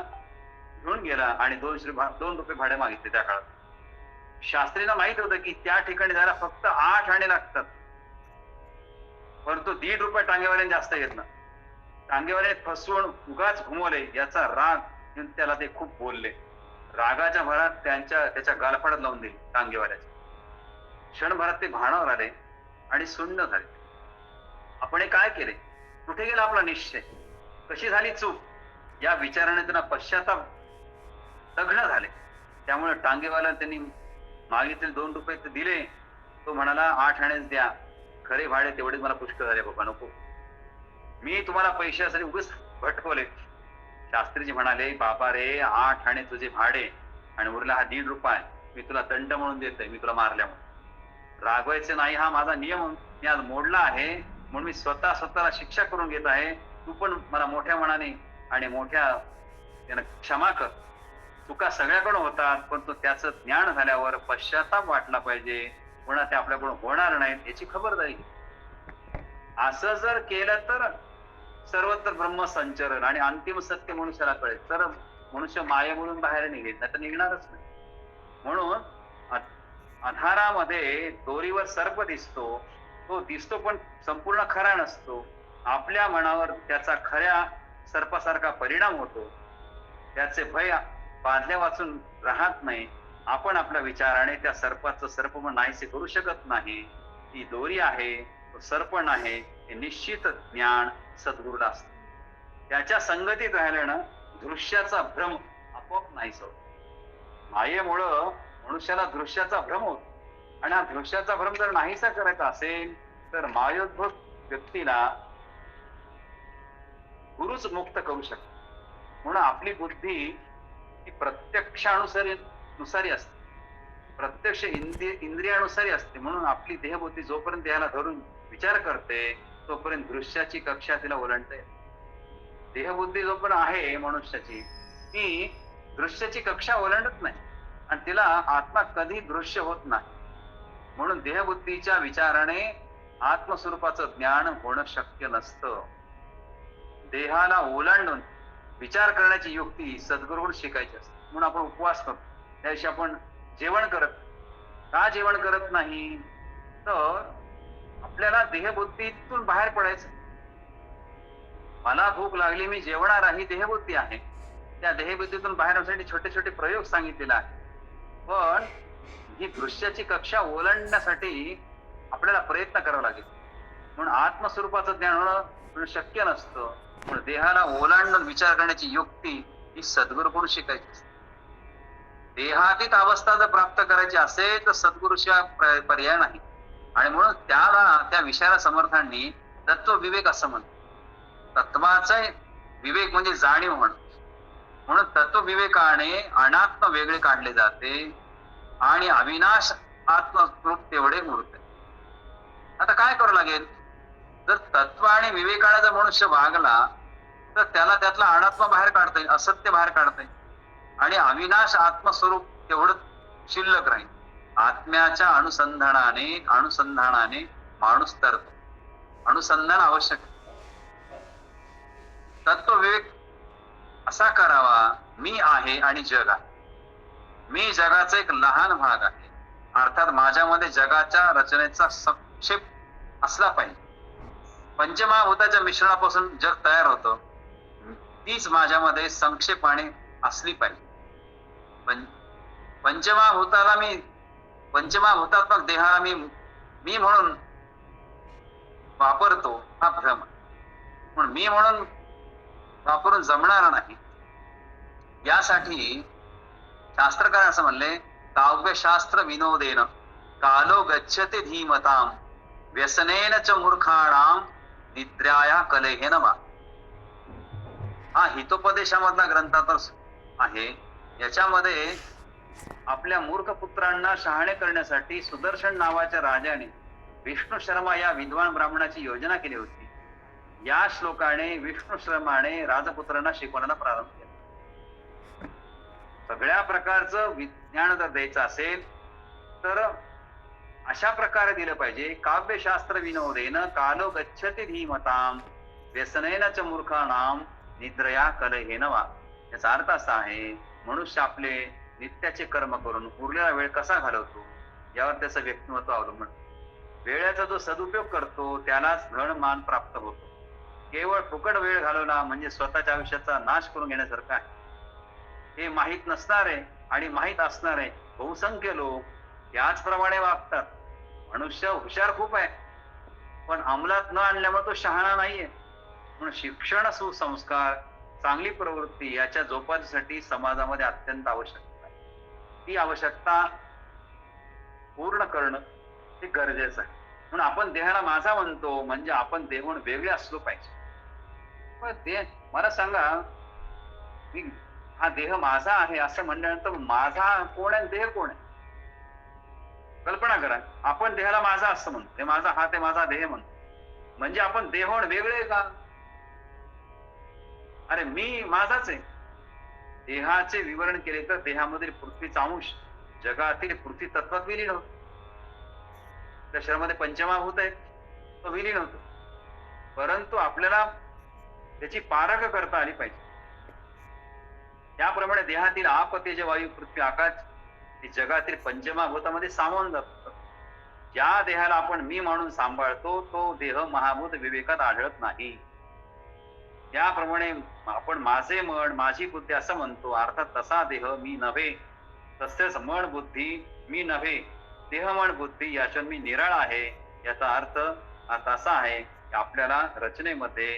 घेऊन गेला आणि 2 रुपये भाडे मागितले. त्या काळात शास्त्रींना माहित होतं की त्या ठिकाणी जायला फक्त 8 आणे लागतात, परंतु 1.5 रुपये टांगेवाल्याने जास्त घेतला. टांगेवाल्याने फसवून उगाच घुमवले याचा राग घेऊन त्याला ते खूप बोलले. रागाच्या भरात त्याच्या गालफाडात लावून दिली टांगेवाल्याच्या. क्षणभरात ते भानावर आले आणि सुन्न झाले. आपण हे काय केले? कुठे गेला आपला निश्चय? कशी झाली चूक? या विचाराने त्यांना पश्चाताप लग्न झाले. त्यामुळे टांगेवाला त्यांनी मागितले 2 रुपये ते दिले. तो म्हणाला 8 आणेच द्या, खरे भाडे तेवढेच मला पुष्कळ झाले बाबा, नको, मी तुम्हाला पैशासाठी उगाच भटकवले. शास्त्रीजी म्हणाले बाबा रे, 8 आणे तुझे भाडे आणि उरला हा 1.5 रुपये मी तुला दंड म्हणून देतोय, मी तुला मारल्यामुळे. रागवायचं नाही हा माझा नियम मी आज मोडला आहे, म्हणून मी स्वतःला शिक्षा करून घेत आहे. तू पण मला मोठ्या मनाने आणि मोठ्या क्षमा कर. चुका सगळ्याकडून होतात, पण तो त्याचं ज्ञान झाल्यावर पश्चाताप वाटला पाहिजे. पुन्हा ते आपल्याकडून होणार नाहीत याची खबरदारी. असं जर केलं तर सर्वत्र ब्रह्म संचरण आणि अंतिम सत्य मनुष्याला कळेल, तर मनुष्य मायेमधून बाहेर निघेल, नाही तर निघणारच नाही. म्हणून अंधारामध्ये दोरीवर सर्प दिसतो, तो दिसतो पण संपूर्ण खरा नसतो. आपल्या मनावर त्याचा खऱ्या सर्पासारखा परिणाम होतो. त्याचे भय बांधल्या वाचून राहत नाही. आपण आपल्या विचाराने त्या सर्पाचं सर्पमन नाहीसे करू शकत नाही. ती दोरी आहे, तो सर्प नाही, हे निश्चित ज्ञान सद्गुरूला असतं. त्याच्या संगतीत राहिल्यानं दृश्याचा भ्रम आपोआप नाहीसा होतो. मायेमुळं मनुष्याला दृश्याचा भ्रम होतो, आणि हा दृश्याचा भ्रम जर नाहीसा करायचा असेल तर मायोद्भूत व्यक्तीला गुरुच मुक्त करू शकतो. म्हणून आपली बुद्धी ही प्रत्यक्षानुसारी असते, प्रत्यक्ष इंद्रियानुसारी असते. म्हणून आपली देहबुद्धी जोपर्यंत देहाला धरून विचार करते तोपर्यंत दृश्याची कक्षा तिला ओलांडते. देहबुद्धी जोपर्यंत आहे मनुष्याची, ती दृश्याची कक्षा ओलांडत नाही आणि तिला आत्मा कधी दृश्य होत नाही. म्हणून देहबुद्धीच्या विचाराने आत्मस्वरूपाचं ज्ञान होणं शक्य नसतं. देहाला ओलांडून विचार करण्याची युक्ती सद्गुरूकडून शिकायची असते. म्हणून आपण उपवास करतो, त्या दिवशी आपण जेवण करत नाही, तर आपल्याला देहबुद्धीतून बाहेर पडायचं. मला भूक लागली, मी जेवणार आहे, ही देहबुद्धी आहे. त्या देहबुद्धीतून बाहेर होण्यासाठी छोटे छोटे प्रयोग सांगितलेले आहेत. पण ही दृश्याची कक्षा ओलांडण्यासाठी आपल्याला प्रयत्न करावा लागेल. म्हणून आत्मस्वरूपाचं ज्ञान होणं शक्य नसतं. म्हणून देहाला ओलांडून विचार करण्याची युक्ती ही सद्गुरूकडून शिकायची असते. देहातीत अवस्था जर प्राप्त करायची असेल तर सद्गुरूशिवाय पर्याय नाही. आणि म्हणून त्या विषयाला समर्थांनी तत्वविवेक असं म्हणतात. तत्वाचा विवेक म्हणजे जाणीव म्हणून तत्वविवेकाने अनात्म वेगळे काढले जाते आणि अविनाश आत्मस्वरूप तेवढे मूर्त. आता काय करावं लागेल? जर तत्व आणि विवेकाने जर मनुष्य वागला तर त्याला त्यातला अनात्मा बाहेर काढता येईल, असत्य बाहेर काढता येईल आणि अविनाश आत्मस्वरूप तेवढं शिल्लक राहील. आत्म्याच्या अनुसंधानाने माणूस तरतो. अनुसंधान आवश्यक. तत्वविवेक असा करावा, मी आहे आणि जग आहे. मी जगाचा एक लहान भाग आहे, अर्थात माझ्यामध्ये जगाच्या रचनेचा संक्षेप असला पाहिजे. पंचमहाभूताच्या मिश्रणापासून जग तयार होतं. तीच माझ्यामध्ये संक्षेपाने असली पाहिजे. पंचमहाभूताला मी पंचमहाभूतात्मक देहाला मी म्हणून वापरतो हा भ्रम. पण मी म्हणून वापरून जमणार नाही. यासाठी शास्त्रकार असं म्हणले, काव्यशास्त्र विनोदेन कालो गच्छते धीमताम व्यसनेन च मूर्खाणाम निद्राया कलेहेन वा. हा हितोपदेशामधला ग्रंथातच आहे. याच्यामध्ये आपल्या मूर्ख पुत्रांना शहाणे करण्यासाठी सुदर्शन नावाच्या राजाने विष्णू शर्मा या विद्वान ब्राह्मणाची योजना केली होती. या श्लोकाने विष्णू शर्माने राजपुत्रांना शिकवण्याला प्रारंभ केला. सगळ्या प्रकारचं विज्ञान जर द्यायचं असेल तर अशा प्रकारे दिलं पाहिजे. काव्यशास्त्र विनोदेन कालो गच्छति धीमताम व्यसनेन च मूर्खाणाम निद्रया कलहेन वा. याचा अर्थ असा आहे, मनुष्य आपले नित्याचे कर्म करून उरलेला वेळ कसा घालवतो यावर त्याचं व्यक्तिमत्व अवलंबून. वेळेचा जो सदुपयोग करतो त्यालाच धन मान प्राप्त होतो. केवळ फुकट वेळ घालवला म्हणजे स्वतःच्या आयुष्याचा नाश करून घेण्यासारखं आहे. हे माहीत नसणारे आणि माहीत असणारे बहुसंख्य लोक याचप्रमाणे वागतात. मनुष्य हुशार खूप आहे, पण अंमलात न आणल्यामुळे तो शहाणा नाहीये. म्हणून शिक्षण, सुसंस्कार, चांगली प्रवृत्ती याच्या जोपासण्यासाठी समाजामध्ये अत्यंत आवश्यकता आहे. ती आवश्यकता पूर्ण करणं हे गरजेचं आहे. म्हणून आपण देहाला माझा म्हणतो म्हणजे आपण देहून वेगळे असलो पाहिजे. पण मला सांगा, मी हा देह माझा आहे असं म्हणल्यानंतर माझा कोण आहे, देह कोण आहे? कल्पना करा, आपण देहाला माझा असं म्हणतो, हे माझा हात आहे, माझा देह म्हणतो, म्हणजे आपण देहून वेगळे का? अरे मी माझाच आहे. देहाचे विवरण केले तर देहामधील पृथ्वीचा अंश जगातील पृथ्वी तत्वात विलीन होतो. त्या शरीरामध्ये पंचमहाभूत आहे, तो विलीन होतो. परंतु आपल्याला त्याची पारख करता आली पाहिजे. त्याप्रमाणे देहातील आप, तेज, वायू, पृथ्वी, आकाश हे जगातील पंचमहाभूतामध्ये सामावून जातात. ज्या देहाला आपण मी म्हणून सांभाळतो तो देह महाभूत विवेकात आढळत नाही. त्याप्रमाणे आपण माझे मन, माझी बुद्धी असं म्हणतो, अर्थात तसा देह मी नव्हे. तसेच मन बुद्धी मी नव्हे. देह मन बुद्धी याच्यात मी निराळ आहे. याचा अर्थ आता असा आहे की आपल्याला रचनेमध्ये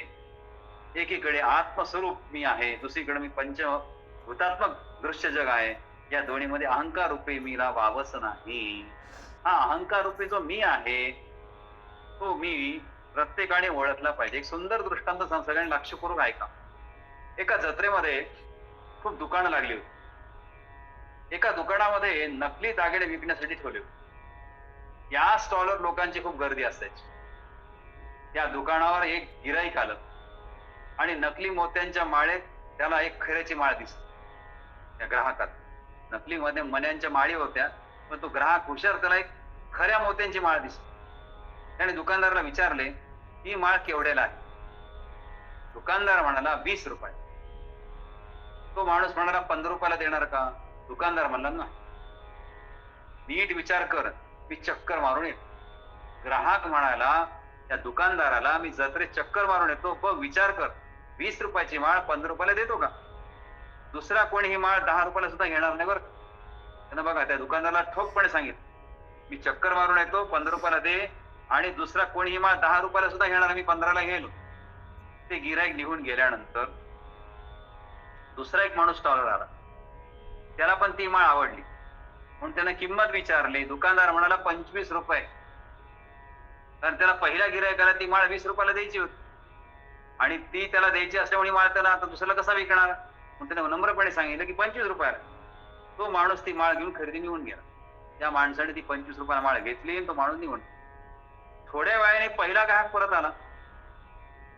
एकीकडे आत्मस्वरूप मी आहे, दुसरीकडे मी पंचभूतात्मक दृश्य जग आहे. या दोन्हीमध्ये अहंकार रूपी मीला वावस नाही. हा अहंकार रूपी जो मी आहे तो मी प्रत्येकाने ओळखला पाहिजे. एक सुंदर दृष्टांत सगळ्यांनी लक्ष करून ऐका. एका जत्रेमध्ये खूप दुकानं लागली होती. एका दुकानामध्ये नकली दागिने विकण्यासाठी ठेवले होते. या स्टॉलवर लोकांची खूप गर्दी असायची. त्या दुकानावर एक गिराईक आलं आणि नकली मोत्यांच्या माळेत त्याला एक खऱ्याची माळ दिसली. त्या ग्राहकात नकली मध्ये मण्यांच्या माळी होत्या, पण तो ग्राहक हुशार, त्याला एक खऱ्या मोत्यांची माळ दिसली. त्याने दुकानदाराला विचारले, ही माळ केवढ्याला आहे? दुकानदार म्हणाला 20 रुपये. तो माणूस म्हणाला 15 रुपयाला देणार का? दुकानदार म्हणला ना, नीट विचार कर, मी चक्कर मारून येतो. ग्राहक म्हणाला त्या दुकानदाराला, मी जत्रेत चक्कर मारून येतो, बघ विचार कर, 20 रुपयाची माळ 15 रुपयाला देतो का? दुसरा कोणी ही माळ 10 रुपयाला सुद्धा घेणार नाही बरं. त्यानं बघा त्या दुकानदाराला ठोकपणे सांगितलं, मी चक्कर मारून येतो, 15 रुपयाला दे. आणि दुसरा कोणी ही माळ 10 रुपयाला सुद्धा घेणार, मी 15ला घेलो. ते गिराईक निघून गेल्यानंतर दुसरा एक माणूस स्टॉलवर आला. त्याला पण ती माळ आवडली म्हणून त्यानं किंमत विचारली. दुकानदार म्हणाला 25 रुपये. कारण त्याला पहिल्या गिरायकाला ती माळ 20 रुपयाला द्यायची होती आणि ती त्याला द्यायची असल्यामुळे माळ त्याला आता दुसऱ्याला कसा विकणार, म्हणून त्याने नम्रपणे सांगितलं की 25 रुपयाला. तो माणूस ती माळ घेऊन खरेदी निघून गेला. त्या माणसाने ती 25 रुपयाला माळ घेतली आणि तो माणूस निघून. थोड्या वेळाने पहिला ग्राहक परत आला.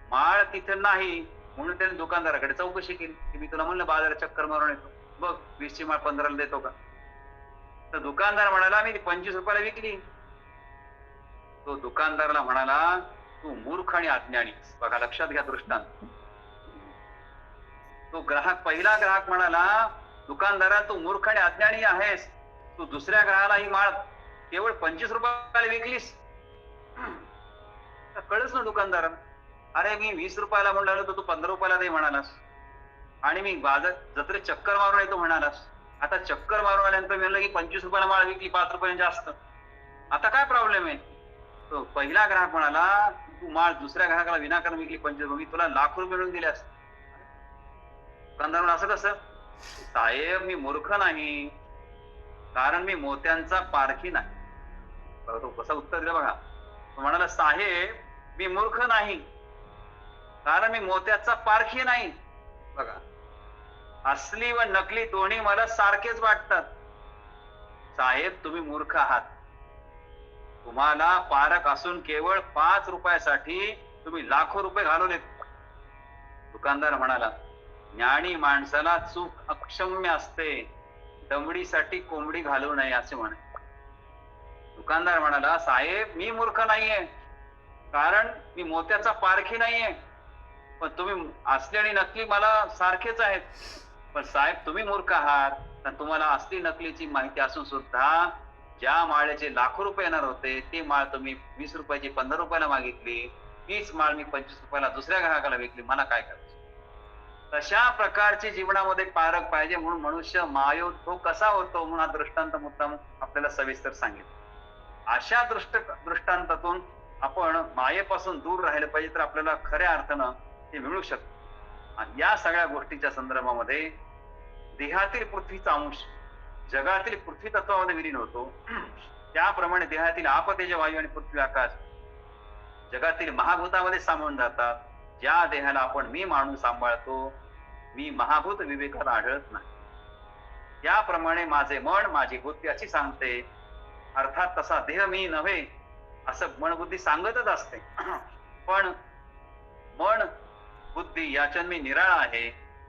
माळ तिथे नाही म्हणून त्याने दुकानदाराकडे चौकशी केली की मी तुला म्हणलं बाजारात चक्कर मारून येतो, बघ 20 ची माळ 15ला देतो का? तर दुकानदार म्हणाला, मी ती 25 रुपयाला विकली. तो दुकानदाराला म्हणाला, तू मूर्ख आणि अज्ञानी. बघा लक्षात घ्या दृष्टांत. तो ग्राहक, पहिला ग्राहक म्हणाला, दुकानदारा तू मूर्ख आणि अज्ञानी आहेस. तू दुसऱ्या ग्राहकाला ही माळ केवळ 25 रुपयाला विकलीस. कळच ना दुकानदाराला. अरे मी 20 रुपयाला म्हणलं तर तू 15 रुपयाला दे म्हणालास, आणि मी बाजार जत्रेत चक्कर मारून येतो म्हणालास. आता चक्कर मारून आल्यानंतर मी म्हणलं की 25 रुपयाला माळ विकली, 5 रुपयाने जास्त. आता काय प्रॉब्लेम आहे? तो पहिला ग्राहक म्हणाला, तू माळ दुसऱ्या ग्राहकाला विनाकारण विकली 25 रुपये, मी तुला लाख रुपये मिळून दिले असते. दुकानदार म्हणाला, असं कसं? साहेब मी मूर्ख नाही, कारण मी मोत्यांचा पारखी नाही. बघा तो कसं उत्तर दिलं बघा. तो म्हणाला, साहेब मी मूर्ख नाही, कारण मी मोत्याचा पारखी नाही. बघा, असली व नकली दोन्ही मला सारखेच वाटतात. साहेब तुम्ही मूर्ख आहात. तुम्हाला पारख असून केवळ 5 रुपयासाठी तुम्ही लाखो रुपये घालवलेत. दुकानदार म्हणाला, ज्ञानी माणसाला चूक अक्षम्य असते, दमडीसाठी कोंबडी घालू नये असे म्हणे. दुकानदार म्हणाला, साहेब मी मूर्ख नाहीये, कारण मी मोत्याचा पारखी नाहीये, पण तुम्ही असली आणि नकली मला सारखेच आहेत. पण साहेब तुम्ही मूर्ख आहात, तर तुम्हाला असली नकलीची माहिती असून सुद्धा ज्या माळेचे लाखो रुपये येणार होते ते माळ तुम्ही 20 रुपयाची 15 रुपयाला मागितली, तीच माळ मी 25 रुपयाला दुसऱ्या ग्राहकाला विकली. मला काय करायचं? तशा प्रकारची जीवनामध्ये पारख पाहिजे, म्हणून मनुष्य मायोद्भव कसा होतो म्हणून हा दृष्टांत मुद्दाम आपल्याला सविस्तर सांगितलं. अशा दृष्टांतातून आपण मायेपासून दूर राहिलं पाहिजे, तर आपल्याला खऱ्या अर्थानं ते मिळू शकतं. आणि या सगळ्या गोष्टीच्या संदर्भामध्ये देहातील पृथ्वीचा अंश जगातील पृथ्वी तत्वामध्ये विलीन होतो, त्याप्रमाणे देहातील आपतेज वायू आणि पृथ्वी आकाश जगातील महाभूतामध्ये सामावून जातात. ज्या देहाला आपण मी मानून सांभाळतो, मी महाभूत विवेकात आढळत नाही. याप्रमाणे माझे मन माझी बुद्धी अशी सांगते, अर्थात तसा देह मी नव्हे असं मन बुद्धी सांगतच असते. पण मन बुद्धी याच्यात मी निराळा आहे.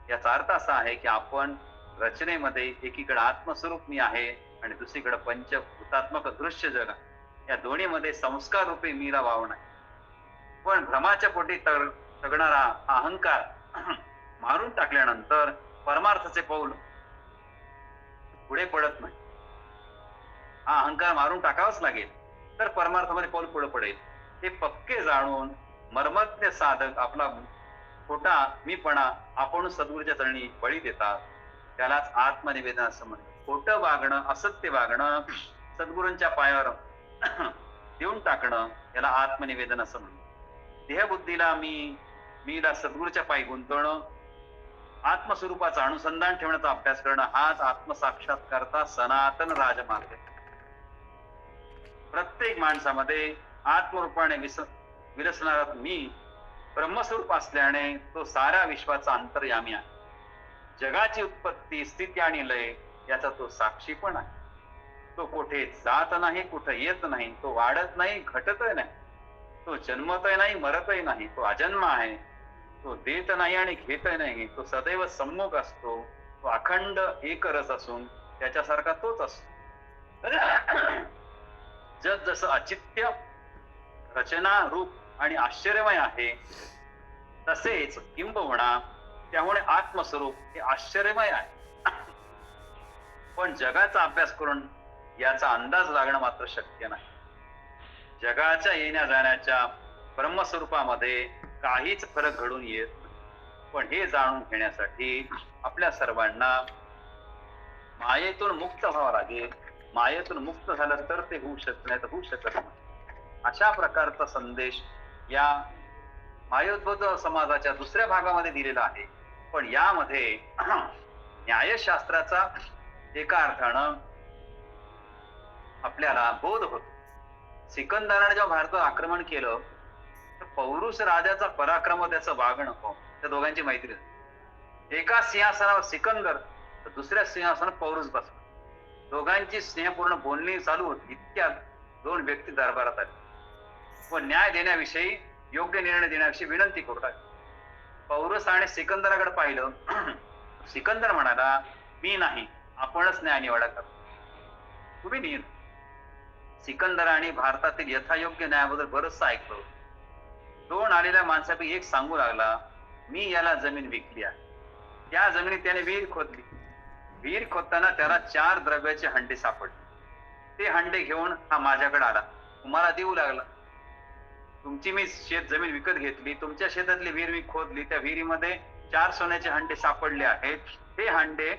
याचा अर्थ असा आहे की आपण रचनेमध्ये एकीकडे आत्मस्वरूप मी आहे आणि दुसरीकडे पंचभूतात्मक दृश्य जग आहे. या दोन्हीमध्ये संस्कार रूपी मीला वाव नाही. पण भ्रमाच्या पोटी तगणारा अहंकार मारून टाकल्यानंतर परमार्थाचे पाऊल पुढे पडत नाही. हा अहंकार मारून टाकावाच लागेल, तर परमार्थामध्ये पाऊल पुढे पडेल. हे पक्के जाणून मर्मज्ञ साधक आपला खोटा मीपणा आपण सद्गुरूच्या चरणी बळी देतात. त्यालाच आत्मनिवेदन असं म्हणतात. खोटं वागणं, असत्य वागणं, सद्गुरूंच्या पायावर देऊन टाकणं, याला आत्मनिवेदन असं म्हणतात. देहबुद्धीला मीला सद्गुरूच्या पायी गुंतवणं, आत्मस्वरूपाचं अनुसंधान ठेवण्याचा अभ्यास करणं, हाच आत्मसाक्षात्कारचा सनातन राजमार्ग आहे. प्रत्येक माणसामध्ये आत्मरूपाने विलसणारा मी ब्रह्मस्वरूप असल्याने तो साऱ्या विश्वाचा अंतर्यामी आहे. जगाची उत्पत्ती, स्थिती आणि लय याचा तो साक्षी पण आहे. तो कुठे जात नाही, कुठे येत नाही, तो वाढत नाही, घटतही नाही, तो जन्मतही नाही, मरतही नाही, तो अजन्म आहे. तो देत नाही आणि घेतही नाही, तो सदैव सम्मुख असतो, तो अखंड एकरस असून त्याच्यासारखा तोच असतो. जग जसं अचित्य, रचना, रूप आणि आश्चर्यमय आहे, तसेच किंबहुना त्यामुळे आत्मस्वरूप हे आश्चर्यमय आहे. पण जगाचा अभ्यास करून याचा अंदाज लागणं मात्र शक्य नाही. जगाच्या येण्या जाण्याच्या ब्रह्मस्वरूपामध्ये काहीच फरक घडून येत नाही. पण हे जाणून घेण्यासाठी आपल्या सर्वांना मायेतून मुक्त व्हावं लागेल. मायेतून मुक्त झालं तर ते होऊ शकत नाही, तर होऊ शकत नाही. अशा प्रकारचा संदेश या मायोद्भव समाजाच्या दुसऱ्या भागामध्ये दिलेला आहे. पण यामध्ये न्यायशास्त्राचा एका अर्थानं आपल्याला बोध होतो. सिकंदराने जेव्हा भारतात आक्रमण केलं, तर पौरुष राजाचा पराक्रम, त्याचं वागणं, त्या दोघांची मैत्री. एका सिंहासनावर सिकंदर, तर दुसऱ्या सिंहासनावर पौरुष बसला. दोघांची स्नेहपूर्ण बोलणी चालू होती. इतक्यात दोन व्यक्ती दरबारात आले व न्याय देण्याविषयी, योग्य निर्णय देण्याविषयी विनंती करू लागले. पौरुष आणि सिकंदराकडे पाहिलं. सिकंदर म्हणाला, मी नाही, आपणच न्याय निवाडा करा, तुम्ही निर्णय. सिकंदराने भारतातील यथायोग्य न्यायाबद्दल बरंचसं ऐकलं. दोन आलेल्या माणसापैकी एक सांगू लागला, मी याला जमीन विकली आहे. त्या जमिनीत त्याने विहीर खोदली. विहीर खोदताना त्याला 4 द्रव्याचे हंडे सापडले. ते हंडे घेऊन हा माझ्याकडे आला, तुम्हाला देऊ लागला. तुमची मी शेत जमीन विकत घेतली, तुमच्या शेतातली विहीर मी खोदली, त्या विहिरीमध्ये 4 सोन्याचे हंडे सापडले आहेत. हे हंडे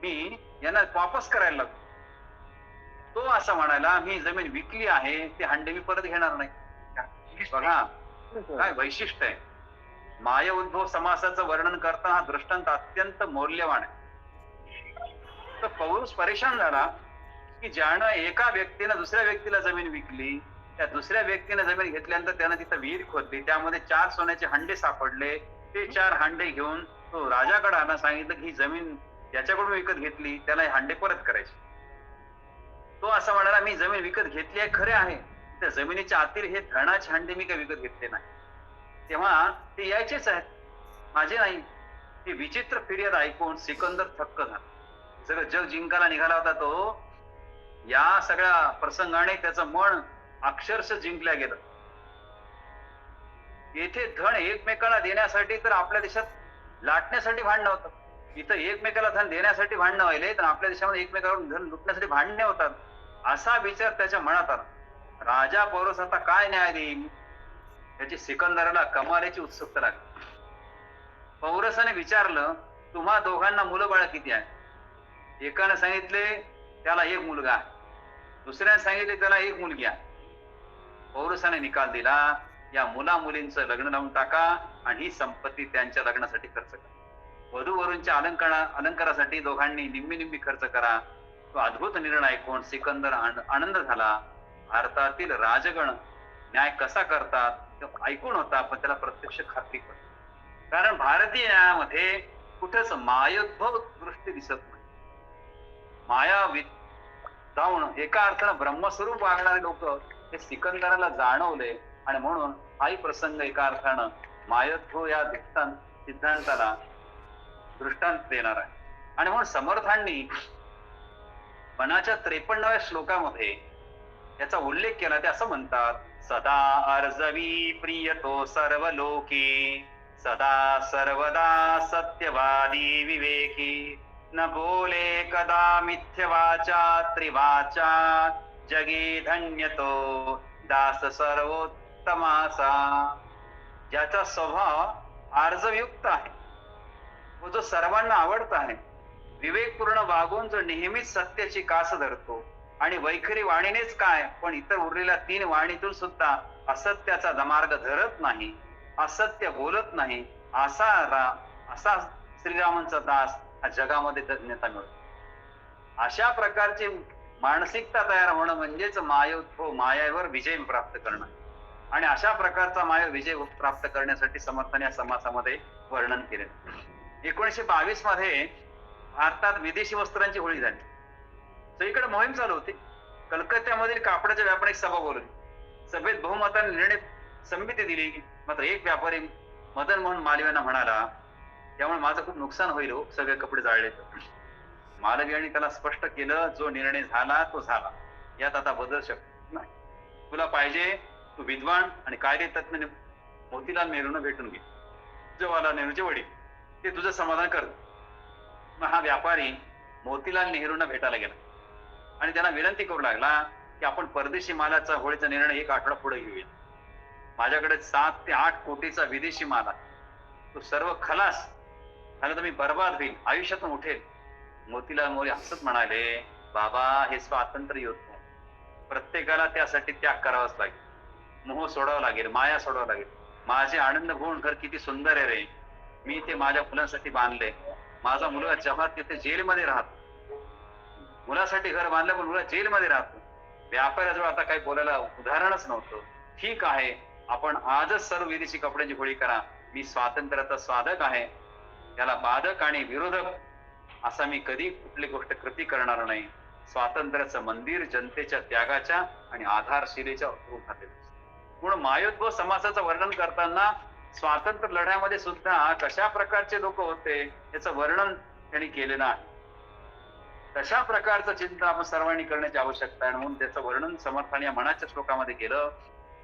मी यांना वापस करायला लागलो. तो असा म्हणाला, मी जमीन विकली आहे, ते हंडे मी परत घेणार नाही. बघा काय वैशिष्ट्य आहे. माय उद्भव समासाचं वर्णन करताना हा दृष्टांत अत्यंत मौल्यवान आहे. तर पौरुष परेशान झाला की ज्यानं एका व्यक्तीनं दुसऱ्या व्यक्तीला जमीन विकली, त्या दुसऱ्या व्यक्तीने जमीन घेतल्यानंतर त्यानं तिथं विहीर खोदली, त्यामध्ये 4 सोन्याचे हंडे सापडले. ते 4 हंडे घेऊन तो राजाकडे आला, सांगितलं की ही जमीन ज्याच्याकडून विकत घेतली त्याला हे हंडे परत करायचे. तो असा म्हणाला, मी जमीन विकत घेतली आहे खरे आहे, त्या जमिनीच्या आतील हे धनाचे हंडे मी काही विकत घेतले नाही. तेव्हा ते यायचेच आहेत, माझे नाही. ही विचित्र फिर्याद ऐकून सिकंदर थक्क झाला. सगळं जग जिंकायला निघाला होता तो. या सगळ्या प्रसंगाने त्याचं मन अक्षरशः जिंकल्या गेलं. येथे धन एकमेकाला देण्यासाठी तर आपल्या देशात लाटण्यासाठी भांडणं होतं. इथं एकमेकाला धन देण्यासाठी भांडणं व्हायले, तर आपल्या देशामध्ये एकमेकावरून धन लुटण्यासाठी भांडणे होतात. असा विचार त्याच्या मनात आला. राजा पौरस आता काय न्याय देईल याची सिकंदराला कमालीची उत्सुकता लागली. पौरसाने विचारलं, तुम्हा दोघांना मुलं बाळ किती आहे? एकानं सांगितले त्याला 1 मुलगा आहे, दुसऱ्याने सांगितले त्याला 1 मुलगी आहे. पौरसाने निकाल दिला, या मुला मुलींचं लग्न लावून टाका आणि ही संपत्ती त्यांच्या लग्नासाठी खर्च करा. वधूवरूंच्या अलंकारासाठी दोघांनी निम्मी निम्मी खर्च करा. तो अद्भुत निर्णय ऐकून सिकंदर आनंद झाला. भारतातील राजगण न्याय कसा करतात ते ऐकून होता, पण त्याला प्रत्यक्ष खात्री पडली. कारण भारतीय न्यायामध्ये कुठेच मायोद्भव दृष्टी दिसत नाही. माया जाऊन एका अर्थानं ब्रह्मस्वरूप वागणारे लोक हे सिकंदराला जाणवले, आणि म्हणून हाही प्रसंग एका अर्थानं मायोद्भव या सिद्धांताला दृष्टांत देणार आहे. आणि म्हणून समर्थांनी मनाच्या 53व्या श्लोकामध्ये याचा उल्लेख केला. ते असं म्हणतात, सदा अर्जवी प्रियतो सर्व लोकी, सदा सर्वदा सत्यवादी विवेकी, न बोले कदा मिथ्यवाचा त्रिवाचा, जगी धन्यतो दास सर्वोत्तमासा. ज्याचा स्वभाव आर्जवयुक्त आहे, व जो सर्वांना आवडत आहे, विवेकपूर्ण वागून जो नेहमीच सत्याची कास धरतो, आणि वैखरी वाणीनेच काय पण इतर उरलेल्या 3 वाणीतून सुद्धा असत्याचा मार्ग धरत नाही, असत्य बोलत नाही, असा श्रीरामांचा दास हा जगामध्ये धन्यता मिळतो. अशा प्रकारची मानसिकता तयार होणं म्हणजेच मायोद्भव, मायावर विजय प्राप्त करणं. आणि अशा प्रकारचा मायावर विजय प्राप्त करण्यासाठी समर्थाने या समासामध्ये वर्णन केले. 1922 मध्ये भारतात विदेशी वस्त्रांची होळी झाली. सगळीकडे मोहीम चालू होती. कलकत्त्यामधील कापडाच्या व्यापारी सभा बोलवली. सभेत बहुमताने निर्णय संमती दिली. मात्र एक व्यापारी मदन मोहन मालवीयांना म्हणाला, त्यामुळे माझं खूप नुकसान होईल हो, सगळे कपडे जाळले. मालवी यांनी त्याला स्पष्ट केलं, जो निर्णय झाला तो झाला, यात आता बदल शक्य नाही. तुला पाहिजे तू विद्वान आणि कायदे तज्ञ मोतीलाल नेहरूंना भेटून घे, जवाहरलाल नेहरूंचे वडील, ते तुझं समाधान कर. मग हा व्यापारी मोतीलाल नेहरूंना भेटायला गेला आणि त्यांना विनंती करू लागला की आपण परदेशी मालाचा होळीचा निर्णय 1 आठवडा पुढे घेऊया. माझ्याकडे 7 ते 8 कोटीचा विदेशी माल आहे, तो सर्व खलास झाला तर मी बर्बाद होईल, आयुष्यातून उठेल. मोतीलाल मोरे हसत म्हणाले, बाबा हे स्वातंत्र्य युद्ध आहे, प्रत्येकाला त्यासाठी त्याग करावाच लागेल, मोह सोडावा लागेल, माया सोडावा लागेल. माझे आनंद भवन घर किती सुंदर आहे रे, मी ते माझ्या मुलांसाठी बांधले. माझा मुलगा जेव्हा तिथे जेलमध्ये राहतो, मुलासाठी घर बांधलं पण मुलगा जेलमध्ये राहतो. व्यापाऱ्याजवळ आता काही बोलायला उदाहरणच नव्हतं. ठीक आहे, आपण आजच सर्व विदेशी कपड्यांची होळी करा, मी स्वातंत्र्याचा साधक आहे, त्याला बाधक आणि विरोधक असा मी कधी कुठली गोष्ट कृती करणार नाही. स्वातंत्र्याचं मंदिर जनतेच्या त्यागाच्या आणि आधारशिलेच्या रूपात. म्हणून मायोद्भव समासाचं वर्णन करताना स्वातंत्र्य लढ्यामध्ये सुद्धा कशा प्रकारचे लोक होते याचं वर्णन त्यांनी केलेलं आहे. तशा प्रकारचं चिंतन आपण सर्वांनी करण्याची आवश्यकता आहे. म्हणून त्याचं वर्णन समर्थाने या मनाच्या श्लोकामध्ये केलं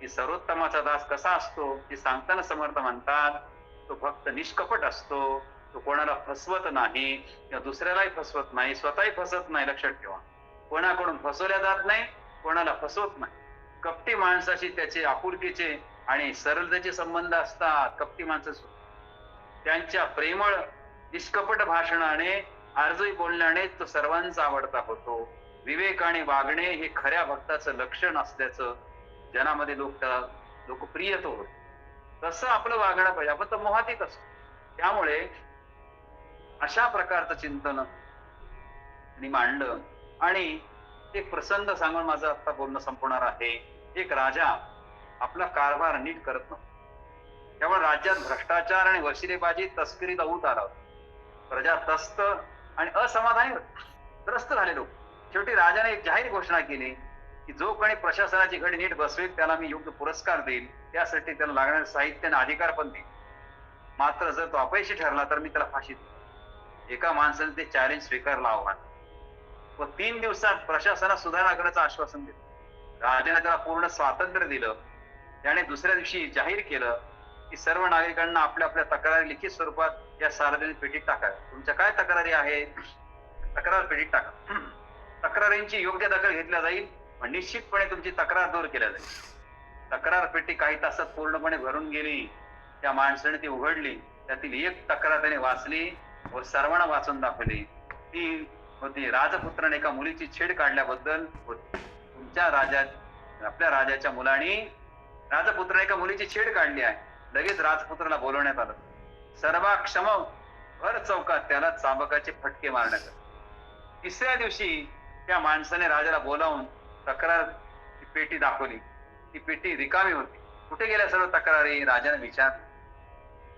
की सर्वोत्तमाचा दास कसा असतो हे सांगताना समर्थ म्हणतात, तो फक्त निष्कपट असतो, तो कोणाला फसवत नाही किंवा दुसऱ्यालाही फसवत नाही, स्वतःही फसत नाही. लक्षात ठेवा, कोणाकडून फसवल्या जात नाही, कोणाला फसवत नाही. कपटी माणसाशी त्याचे आपुलकीचे आणि सरलतेचे संबंध असतात कपटी माणसं त्यांच्या प्रेमळ निष्कपट भाषणाने आर्जवी बोलण्याने तो सर्वांचा आवडता होतो. विवेकाने वागणे हे खऱ्या भक्ताचं लक्षण असल्याचं जनामध्ये लोकप्रिय तो होतो. तसं आपलं वागणं पाहिजे. आपण तर मोहातीत असतो. त्यामुळे अशा प्रकारचं चिंतन मी मांडलं आणि एक प्रसंग सांगून माझं आता बोलणं संपवणार आहे. एक राजा आपला कारभार नीट करत नव्हता. त्यामुळे राज्यात भ्रष्टाचार आणि वशिलेबाजी तस्करीचा ऊत आला होता. प्रजा त्रस्त आणि असमाधानी त्रस्त झाले लोक. शेवटी राजाने एक जाहीर घोषणा केली की जो कोणी प्रशासनाची घडी नीट बसवेल त्याला मी योग्य पुरस्कार देईल. त्यासाठी त्याला लागणारे साहित्य आणि अधिकार पण देईल. मात्र जर तो अपयशी ठरला तर मी त्याला फाशी देईल. एका माणसाने ते चॅलेंज स्वीकारलं आव्हान व 3 दिवसात प्रशासनात सुधारणा करण्याचं आश्वासन दिलं. राजाने त्याला पूर्ण स्वातंत्र्य दिलं. त्याने दुसऱ्या दिवशी जाहीर केलं की सर्व नागरिकांना आपल्या आपल्या तक्रारी लिखित स्वरूपात या सार्वजनिक पेटीत टाकाव्या. तुमच्या काय तक्रारी आहेत तक्रार पेटीत टाका. तक्रारींची योग्य दखल घेतल्या जाईल व निश्चितपणे तुमची तक्रार दूर केल्या जाईल. तक्रार पेटी काही तासात पूर्णपणे भरून गेली. त्या माणसाने ती उघडली. त्यातील एक तक्रार त्याने वाचली व सर्वांना वाचून दाखवली. ती होती राजपुत्राने एका मुलीची छेड काढल्याबद्दल होती. तुमच्या राज्यात आपल्या राजाच्या मुलाने राजपुत्राने एका मुलीची छेड काढली आहे. लगेच राजपुत्राला बोलवण्यात आलं. सर्वाक्षम भर चौकात त्याला चाबकाचे फटके मारण्यात आले. तिसऱ्या दिवशी त्या माणसाने राजाला बोलावून तक्रार पेटी दाखवली. ती पेटी रिकामी होती. कुठे गेल्या सर्व तक्रारी राजाने विचारले.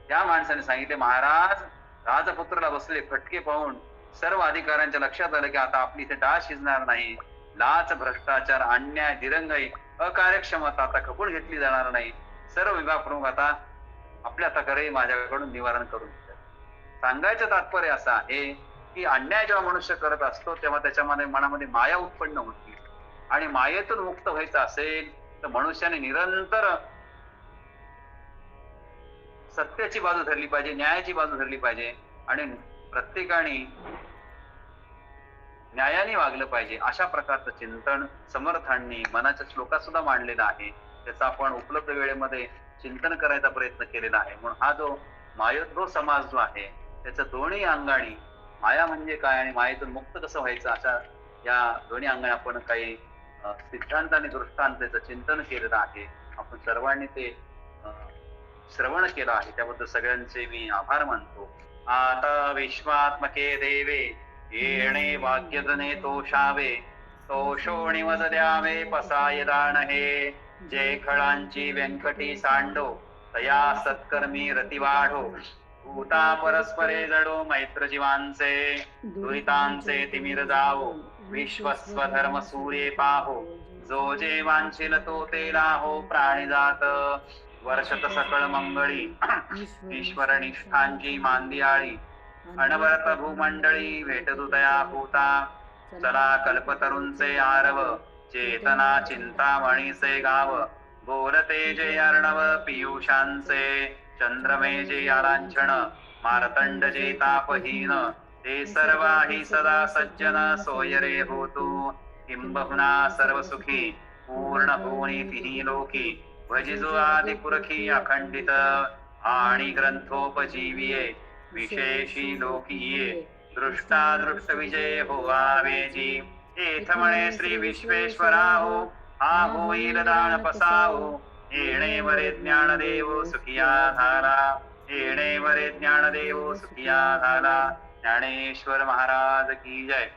त्या माणसाने सांगितले, महाराज राजपुत्राला बसले फटके पाहून सर्व अधिकाऱ्यांच्या लक्षात आलं की आता आपली इथे डाळ शिजणार नाही. लाच, भ्रष्टाचार, अन्याय, दिरंगाई, अकार्यक्षमता आता खपून घेतली जाणार नाही. सर्व विभाग प्रमुख आता आपल्या तक्रारी माझ्याकडून निवारण करून घेतात. सांगायचं तात्पर्य असं आहे की अन्याय जेव्हा मनुष्य करत असतो तेव्हा त्याच्यामध्ये मनामध्ये माया उत्पन्न होती आणि मायेतून मुक्त व्हायचं असेल तर मनुष्याने निरंतर सत्याची बाजू धरली पाहिजे, न्यायाची बाजू धरली पाहिजे आणि प्रत्येकाने न्यायाने वागलं पाहिजे. अशा प्रकारचं चिंतन समर्थांनी मनाच्या श्लोकात सुद्धा मांडलेलं आहे. त्याचा आपण उपलब्ध वेळेमध्ये चिंतन करायचा प्रयत्न केलेला आहे. म्हणून हा जो मायोद्भव समाज जो आहे त्याच्या दोन्ही अंगाने माया म्हणजे काय आणि मायेतून मुक्त कसं व्हायचं अशा या दोन्ही अंगाने आपण काही सिद्धांत आणि दृष्टांताचं चिंतन केलेलं आहे. आपण सर्वांनी ते श्रवण केलं आहे. त्याबद्दल सगळ्यांचे मी आभार मानतो. आता विश्वात्मके देवे येणे वाक्यजने तोषावे. तोषो निवद द्यावे पसाय दान हे. जे खळांची व्यंकटी सांडो तया सत्कर्मी रती वाढो. भूता परस्परे जडो मैत्र जीवांचे. दुरितांचे तिमिर जावो विश्वस्व धर्म सूर्ये पाहो. जो जे वांछिल तो ते लाहो प्राणी जात. वर्षत सकळ मंगळी ईश्वर निष्ठांची मांदियाळी. अनवरत भूमंडळी भेटतु तया भूता. चला कल्पतरूंचे आरव चेतना चिंतामणीचे गाव. बोलते जे अर्णव पियुषांचे. चंद्रमे जे आलांछन मारतंड जे तापहीन. ते सर्वाही सदा सज्जन सोयरे होतो. किंबहुना सर्व सुखी पूर्ण होणी तिन्ही लोकी. भजिजो आदि पुरखी अखंडित आणि ग्रंथोपजीविये. विशेषी लोकीये दृष्टा दृष्ट विजय होवावे जी. एथ म्हणे श्री विश्वेश्वराहो हा होईल दान पसाहो. येणे वरे ज्ञानदेव सुखिया झाला. येणे वरे ज्ञानदेव सुखिया झाला. ज्ञानेश्वर महाराज की जय.